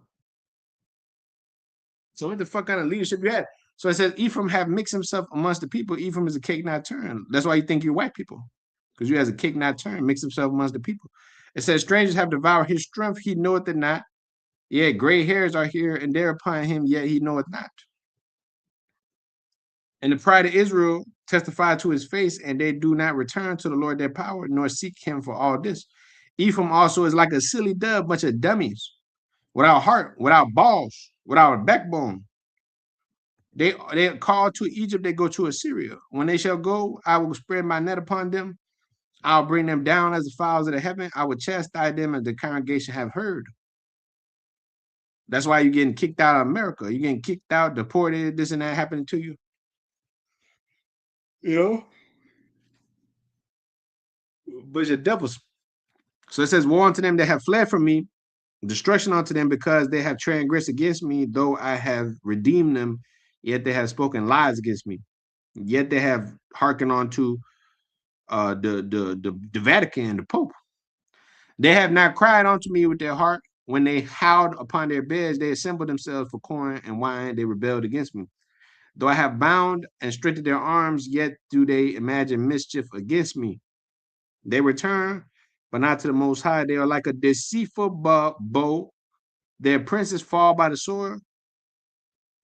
so what the fuck kind of leadership you had? So it says Ephraim have mixed himself amongst the people. Ephraim is a cake not turned. That's why you think you're white people, because you has a cake not turned, mixed himself amongst the people. It says strangers have devoured his strength. He knoweth it not. Yeah, gray hairs are here and there upon him, yet he knoweth not. And the pride of Israel testified to his face, and they do not return to the Lord their power, nor seek him for all this. Ephraim also is like a silly dove, bunch of dummies, without heart, without balls, without a backbone. They call to Egypt, they go to Assyria. When they shall go, I will spread my net upon them. I'll bring them down as the fowls of the heaven. I will chastise them as the congregation have heard. That's why you're getting kicked out of America. You're getting kicked out, deported, this and that happening to you. You know? Bunch of devils. So it says, woe unto them that have fled from me, destruction unto them, because they have transgressed against me, though I have redeemed them, yet they have spoken lies against me. Yet they have hearkened on to the Vatican, the Pope. They have not cried unto me with their heart. When they howled upon their beds, they assembled themselves for corn and wine. They rebelled against me. Though I have bound and strengthened their arms, yet do they imagine mischief against me. They return, but not to the Most High. They are like a deceitful bow. Their princes fall by the sword.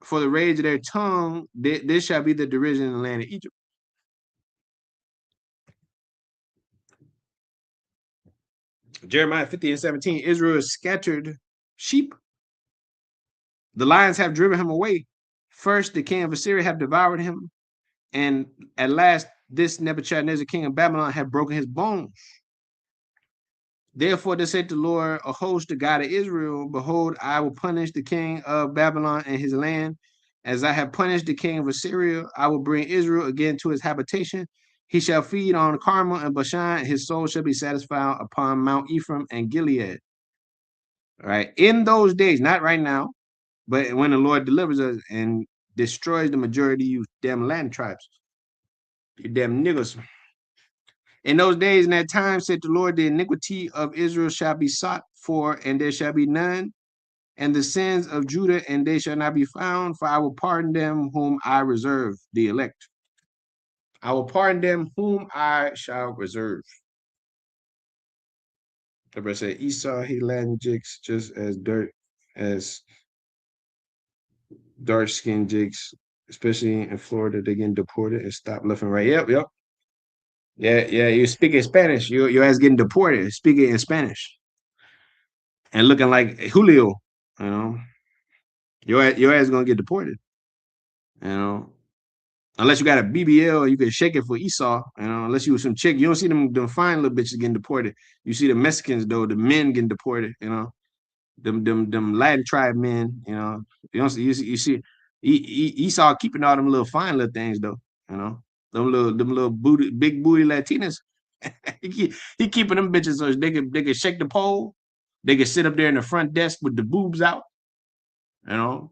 For the rage of their tongue, this shall be the derision in the land of Egypt. Jeremiah 50:17, Israel is scattered sheep. The lions have driven him away. First, the king of Assyria have devoured him. And at last, this Nebuchadnezzar, king of Babylon, have broken his bones. Therefore, thus saith the Lord of hosts, the God of Israel, behold, I will punish the king of Babylon and his land. As I have punished the king of Assyria, I will bring Israel again to his habitation. He shall feed on Carmel and Bashan. His soul shall be satisfied upon Mount Ephraim and Gilead. All right. In those days, not right now, but when the Lord delivers us and destroys the majority of you damn land tribes, you damn niggas. In those days, in that time, said the Lord, the iniquity of Israel shall be sought for, and there shall be none, and the sins of Judah, and they shall not be found, for I will pardon them whom I reserve, the elect. I will pardon them whom I shall reserve. The verse said, Esau, he Latin jigs just as dark-skinned jigs, especially in Florida, they getting deported and stop left and right. Yep. Yeah, you're speaking Spanish. Your ass getting deported. Speaking in Spanish. and looking like Julio, you know, your ass is gonna get deported, you know. Unless you got a BBL, you can shake it for Esau, you know. Unless you was some chick, you don't see them fine little bitches getting deported. You see the Mexicans though, the men getting deported, you know. Them Latin tribe men, you know. You don't see you see Esau keeping all them little fine little things though, you know. Them little booty, big booty Latinas. he keeping them bitches so they can shake the pole. They can sit up there in the front desk with the boobs out, you know.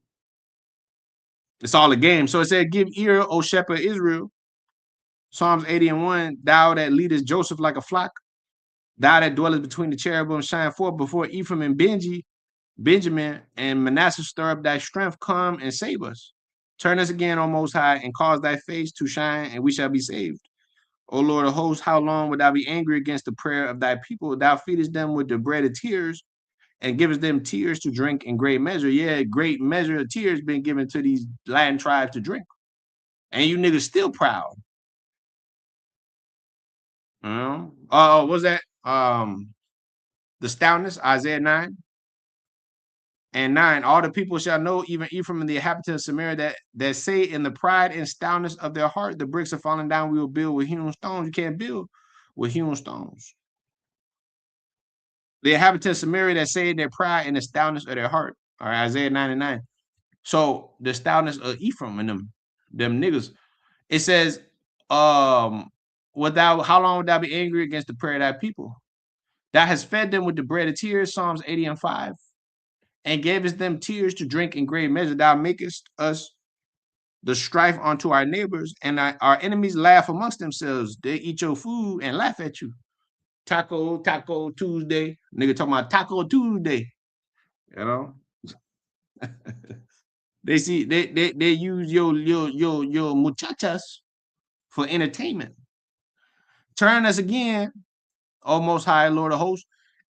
It's all a game. So it said, "Give ear, O shepherd Israel." Psalms 80:1. Thou that leadest Joseph like a flock, thou that dwellest between the cherubim, shine forth before Ephraim and Benjamin and Manasseh, stir up thy strength, come and save us. Turn us again, O Most High, and cause thy face to shine, and we shall be saved. O Lord of hosts, how long wilt thou be angry against the prayer of thy people? Thou feedest them with the bread of tears, and givest them tears to drink in great measure. Yeah, great measure of tears been given to these Latin tribes to drink. And you niggas still proud. What's that? The stoutness, Isaiah 9:9. All the people shall know, even Ephraim and the inhabitants of Samaria, that say in the pride and stoutness of their heart, the bricks are falling down, we will build with hewn stones. You can't build with hewn stones. The inhabitants of Samaria that say their pride and the stoutness of their heart. All right, Isaiah 9:9. So the stoutness of Ephraim and them niggas. It says, how long would thou be angry against the prayer of thy people? Thou hast fed them with the bread of tears, Psalms 80:5, and gavest them tears to drink in great measure. Thou makest us the strife unto our neighbors, and our enemies laugh amongst themselves. They eat your food and laugh at you. Taco Tuesday. Nigga talking about Taco Tuesday. You know? they use your muchachas for entertainment. Turn us again, O Most High, Lord of hosts,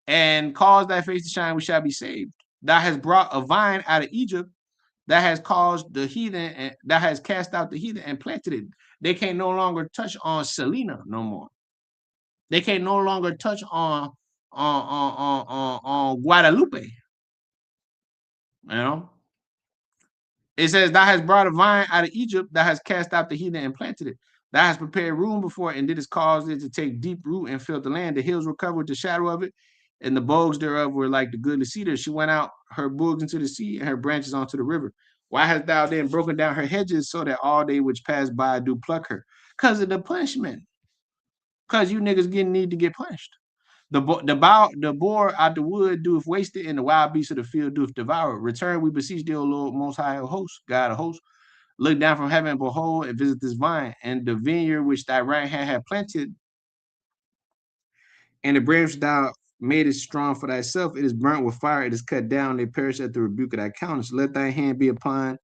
and cause thy face to shine, we shall be saved. Thou hast brought a vine out of Egypt, that has caused the heathen, and that has cast out the heathen and planted it. They can't no longer touch on Selena no more. They can't no longer touch on Guadalupe. You know, it says, "Thou hast brought a vine out of Egypt, that has cast out the heathen and planted it. Thou hast prepared room before it, and didst cause it to take deep root and fill the land. The hills were covered with the shadow of it, and the bogs thereof were like the goodly cedar. She went out her bogs into the sea, and her branches onto the river. Why hast thou then broken down her hedges, so that all they which pass by do pluck her? Because of the punishment. Because you niggas need to get punished. The boar out the wood doeth waste it, and the wild beast of the field doeth devour it. Return, we beseech thee, O Lord, Most High host, God of hosts. Look down from heaven, and behold, and visit this vine, and the vineyard which thy right hand hath planted, and the branch thou made it strong for thyself. It is burnt with fire, it is cut down, they perish at the rebuke of thy countenance. Let thy hand be upon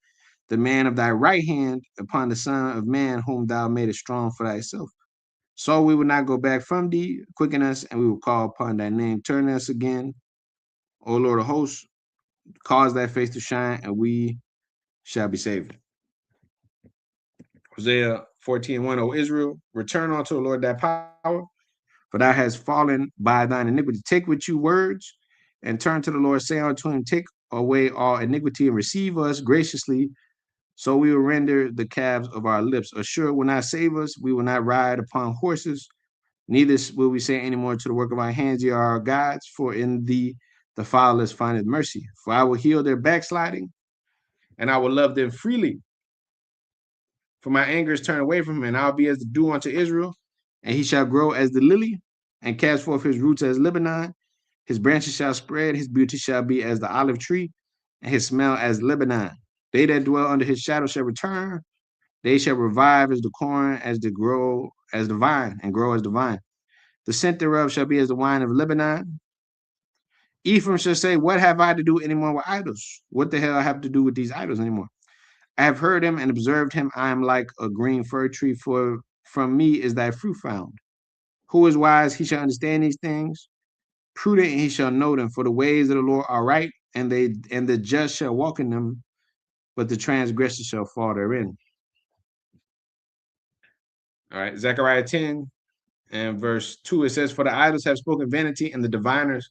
the man of thy right hand, upon the Son of Man, whom thou madest strong for thyself. So we will not go back from thee, quicken us, and we will call upon thy name. Turn us again, O Lord of hosts, cause thy face to shine, and we shall be saved. Hosea 14:1. O Israel, return unto the Lord thy power, for thou hast fallen by thine iniquity. Take with you words, and turn to the Lord, say unto him, take away all iniquity, and receive us graciously, so we will render the calves of our lips. Assure will not save us, we will not ride upon horses, neither will we say any more to the work of our hands, ye are our gods, for in thee the fatherless findeth mercy. For I will heal their backsliding, and I will love them freely. For my anger is turned away from him, and I'll be as the dew unto Israel, and he shall grow as the lily, and cast forth his roots as Lebanon. His branches shall spread, his beauty shall be as the olive tree, and his smell as Lebanon. They that dwell under his shadow shall return. They shall revive as the corn, as the grow as the vine, and grow as the vine. The scent thereof shall be as the wine of Lebanon. Ephraim shall say, what have I to do anymore with idols? What the hell I have to do with these idols anymore? I have heard him and observed him. I am like a green fir tree, for from me is thy fruit found. Who is wise? He shall understand these things. Prudent, he shall know them. For the ways of the Lord are right, and the just shall walk in them, but the transgressor shall fall therein. All right, Zechariah 10 and verse 2, it says, for the idols have spoken vanity, and the diviners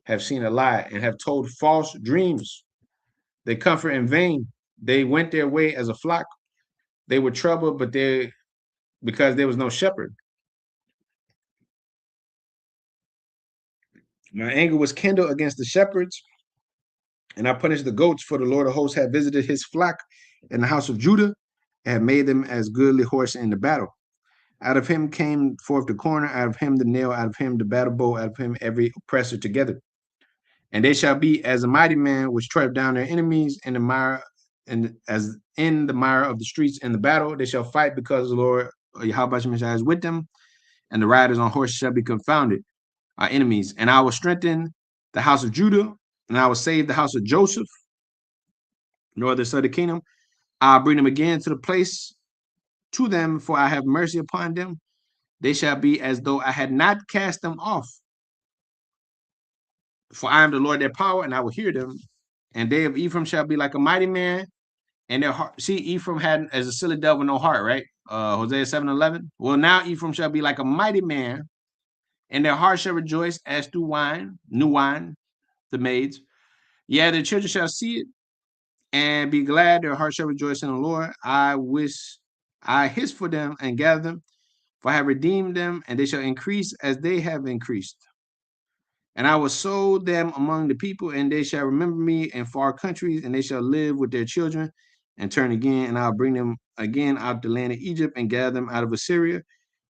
have seen a lie and have told false dreams. They comfort in vain. They went their way as a flock. They were troubled, but because there was no shepherd. My anger was kindled against the shepherds, and I punished the goats, for the Lord of hosts had visited his flock in the house of Judah, and had made them as goodly horse in the battle. Out of him came forth the corner, out of him the nail, out of him the battle bow, out of him every oppressor together. And they shall be as a mighty man which tread down their enemies in the mire, and as in the mire of the streets in the battle. They shall fight because the Lord Yahweh is with them, and the riders on horses shall be confounded, our enemies. And I will strengthen the house of Judah, and I will save the house of Joseph, northern side of the kingdom. I'll bring them again to the place to them, for I have mercy upon them. They shall be as though I had not cast them off. For I am the Lord their power, and I will hear them. And they of Ephraim shall be like a mighty man, and their heart. See, Ephraim had as a silly dove with no heart, right? Hosea 7:11. Well, now Ephraim shall be like a mighty man, and their heart shall rejoice as through wine, new wine, the maids. Yeah, their children shall see it and be glad. Their heart shall rejoice in the Lord. I hiss for them and gather them, for I have redeemed them, and they shall increase as they have increased. And I will sow them among the people, and they shall remember me in far countries, and they shall live with their children and turn again. And I'll bring them again out of the land of Egypt and gather them out of Assyria.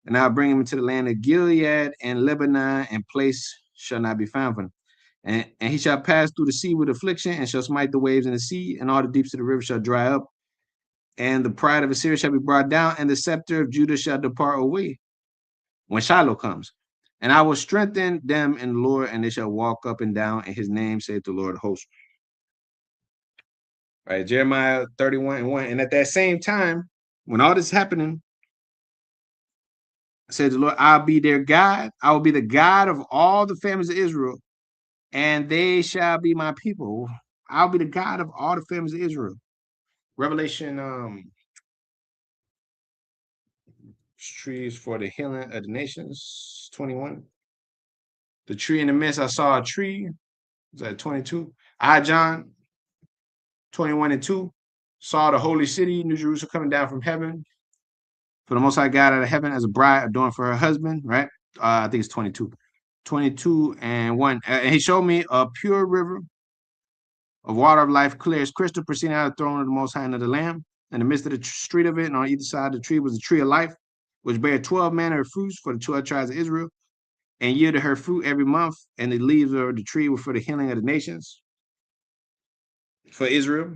And I'll bring them into the land of Gilead and Lebanon, and place shall not be found for them. And he shall pass through the sea with affliction, and shall smite the waves in the sea, and all the deeps of the river shall dry up. And the pride of Assyria shall be brought down, and the scepter of Judah shall depart away when Shiloh comes. And I will strengthen them in the Lord, and they shall walk up and down in his name, saith the Lord of hosts. Right, Jeremiah 31:1. And at that same time, when all this is happening, said the Lord, I'll be their God. I will be the God of all the families of Israel, and they shall be my people. I'll be the God of all the families of Israel. Revelation, trees for the healing of the nations, 21. The tree in the midst, I saw a tree. Is that 22? John 21:2, saw the holy city, New Jerusalem, coming down from heaven. For the Most High God out of heaven as a bride adorned for her husband, right? I think it's 22. 22:1. And he showed me a pure river of water of life, clear as crystal, proceeding out of the throne of the Most High and of the Lamb. In the midst of the street of it, and on either side of the tree was a tree of life, which bare 12 manner of fruits for the 12 tribes of Israel, and yielded her fruit every month. And the leaves of the tree were for the healing of the nations, for Israel.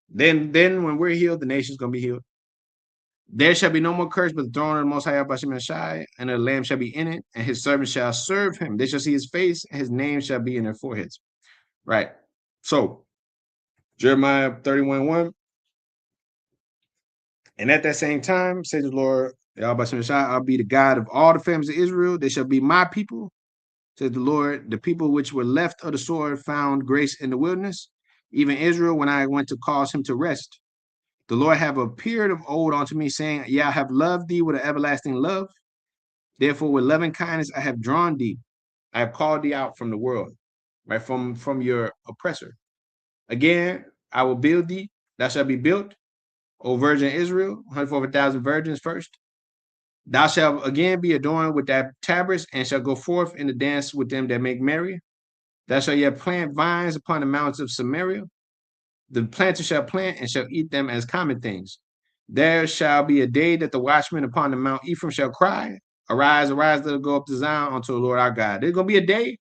Then when we're healed, the nation's gonna be healed. There shall be no more curse, but the throne of the Most High Bashem Shai, and the Lamb shall be in it, and his servants shall serve him. They shall see his face, and his name shall be in their foreheads. Right. So Jeremiah 31:1. And at that same time, says the Lord, I'll be the God of all the families of Israel. They shall be my people, says the Lord. The people which were left of the sword found grace in the wilderness, even Israel, when I went to cause him to rest. The Lord have appeared of old unto me, saying, yeah, I have loved thee with an everlasting love. Therefore, with loving kindness, I have drawn thee. I have called thee out from the world, right? From your oppressor. Again, I will build thee, thou shalt be built, O virgin Israel, 144,000 virgins first. Thou shalt again be adorned with that tabrets, and shall go forth in the dance with them that make merry. Thou shalt yet plant vines upon the mountains of Samaria. The planter shall plant and shall eat them as common things. There shall be a day that the watchman upon the Mount Ephraim shall cry, arise, arise, let us go up to Zion unto the Lord our God. There's going to be a day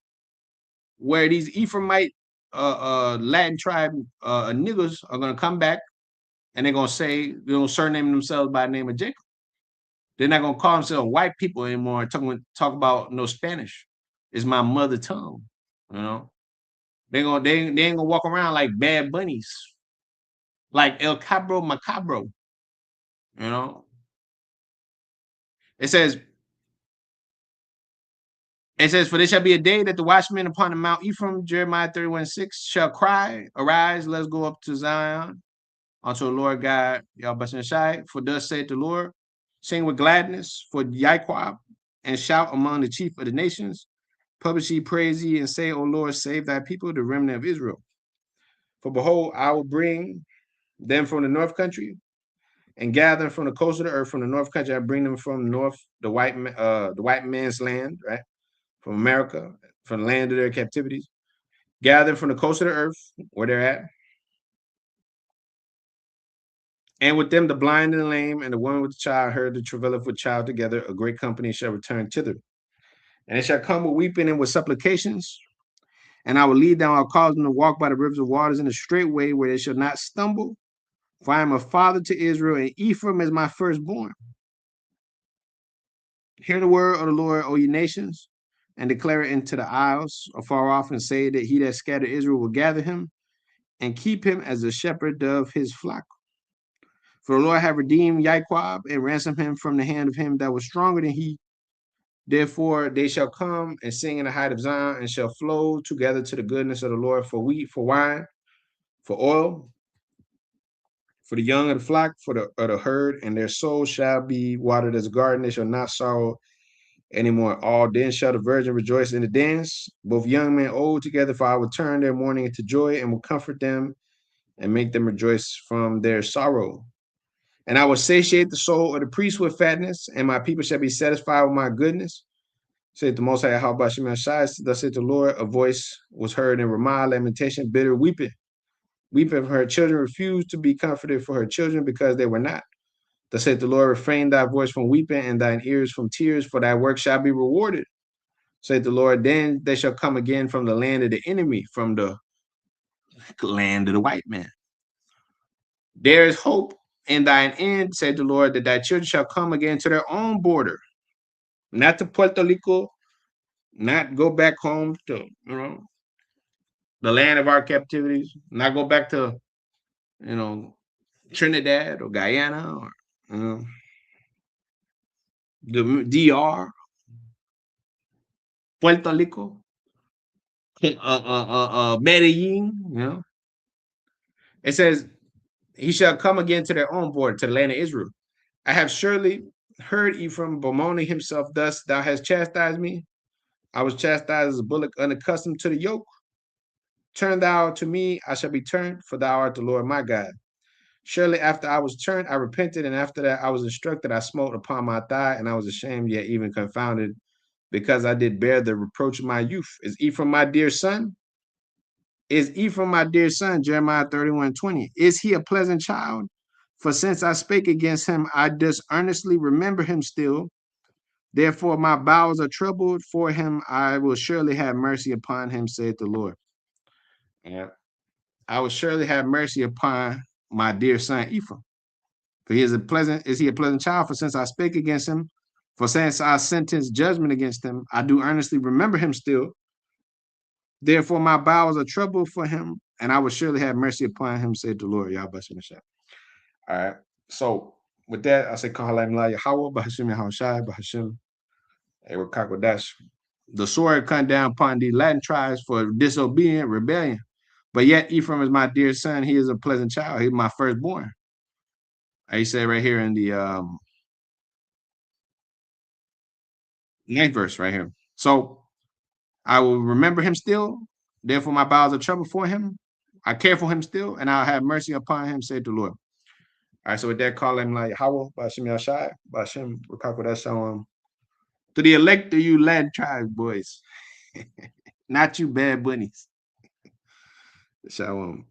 where these Ephraimite Latin tribe niggas are going to come back, and they're going to say, they're going to surname themselves by the name of Jacob. They're not going to call themselves white people anymore, talk about no Spanish. It's my mother tongue, you know. They ain't going to walk around like bad bunnies, like El Cabro Macabro, you know. It says, for there shall be a day that the watchmen upon the Mount Ephraim, Jeremiah 31:6, shall cry, arise, let's go up to Zion, unto the Lord God, Yahweh Shai. For thus saith the Lord, sing with gladness for Yahweh, and shout among the chief of the nations. Publish ye, praise ye, and say, O Lord, save thy people, the remnant of Israel. For behold, I will bring them from the north country and gather them from the coast of the earth, from the north country. I bring them from the north, the white man's land, right? From America, from the land of their captivities. Gather them from the coast of the earth, where they're at. And with them the blind and the lame, and the woman with the child heard the travaileth with child together, a great company shall return thither. And it shall come with weeping and with supplications. And I will lead them, I'll cause them to walk by the rivers of waters in a straight way where they shall not stumble. For I am a father to Israel, and Ephraim is my firstborn. Hear the word of the Lord, O ye nations, and declare it into the isles afar off, and say that he that scattered Israel will gather him and keep him as a shepherd of his flock. For the Lord have redeemed Jacob and ransomed him from the hand of him that was stronger than he. Therefore they shall come and sing in the height of Zion, and shall flow together to the goodness of the Lord, for wheat, for wine, for oil, for the young of the flock, for the herd, and their soul shall be watered as a garden. They shall not sorrow anymore. All then shall the virgin rejoice in the dance, both young men old together, for I will turn their mourning into joy, and will comfort them and make them rejoice from their sorrow. And I will satiate the soul of the priest with fatness, and my people shall be satisfied with my goodness. Said the Most High, how about Shemel Shai? Thus said the Lord, a voice was heard in Ramah, lamentation, bitter weeping. Weeping for her children, refused to be comforted for her children because they were not. Thus said the Lord, refrain thy voice from weeping and thine ears from tears, for thy work shall be rewarded. Said the Lord, then they shall come again from the land of the enemy, from the land of the white man. There is hope in thine end, said the Lord, that thy children shall come again to their own border, not to Puerto Rico, not go back home to, the land of our captivities, not go back to, Trinidad or Guyana or, the DR, Puerto Rico, Medellin, It says, he shall come again to their own border, to the land of Israel. I have surely heard Ephraim bemoaning himself thus, thou hast chastised me. I was chastised as a bullock unaccustomed to the yoke. Turn thou to me, I shall be turned, for thou art the Lord my God. Surely after I was turned, I repented, and after that I was instructed, I smote upon my thigh, and I was ashamed, yet even confounded, because I did bear the reproach of my youth. Is Ephraim my dear son? Is Ephraim my dear son? Jeremiah 31:20. Is he a pleasant child? For since I spake against him, I does earnestly remember him still. Therefore my bowels are troubled for him. I will surely have mercy upon him, saith the Lord. Yeah. I will surely have mercy upon my dear son Ephraim. For is he a pleasant child? For since I spake against him, for since I sentence judgment against him, I do earnestly remember him still. Therefore my bowels are troubled for him, and I will surely have mercy upon him, said the Lord. Y'all bless him. All right. So with that, I say Kahalayim La Yahweh, Bahashim Yahushai, Bahashim Ewakakodash. The sword come down upon the Latin tribes for disobedient rebellion. But yet Ephraim is my dear son. He is a pleasant child. He's my firstborn. He said right here in the 9th verse right here. So I will remember him still. Therefore my bowels are troubled for him. I care for him still, and I'll have mercy upon him, said the Lord. All right, so with that, call him like Yahweh, Bashim Yashai, Bashim Rakakodash. To the elect of you Latin tribes, boys. Not you bad bunnies. Shalom.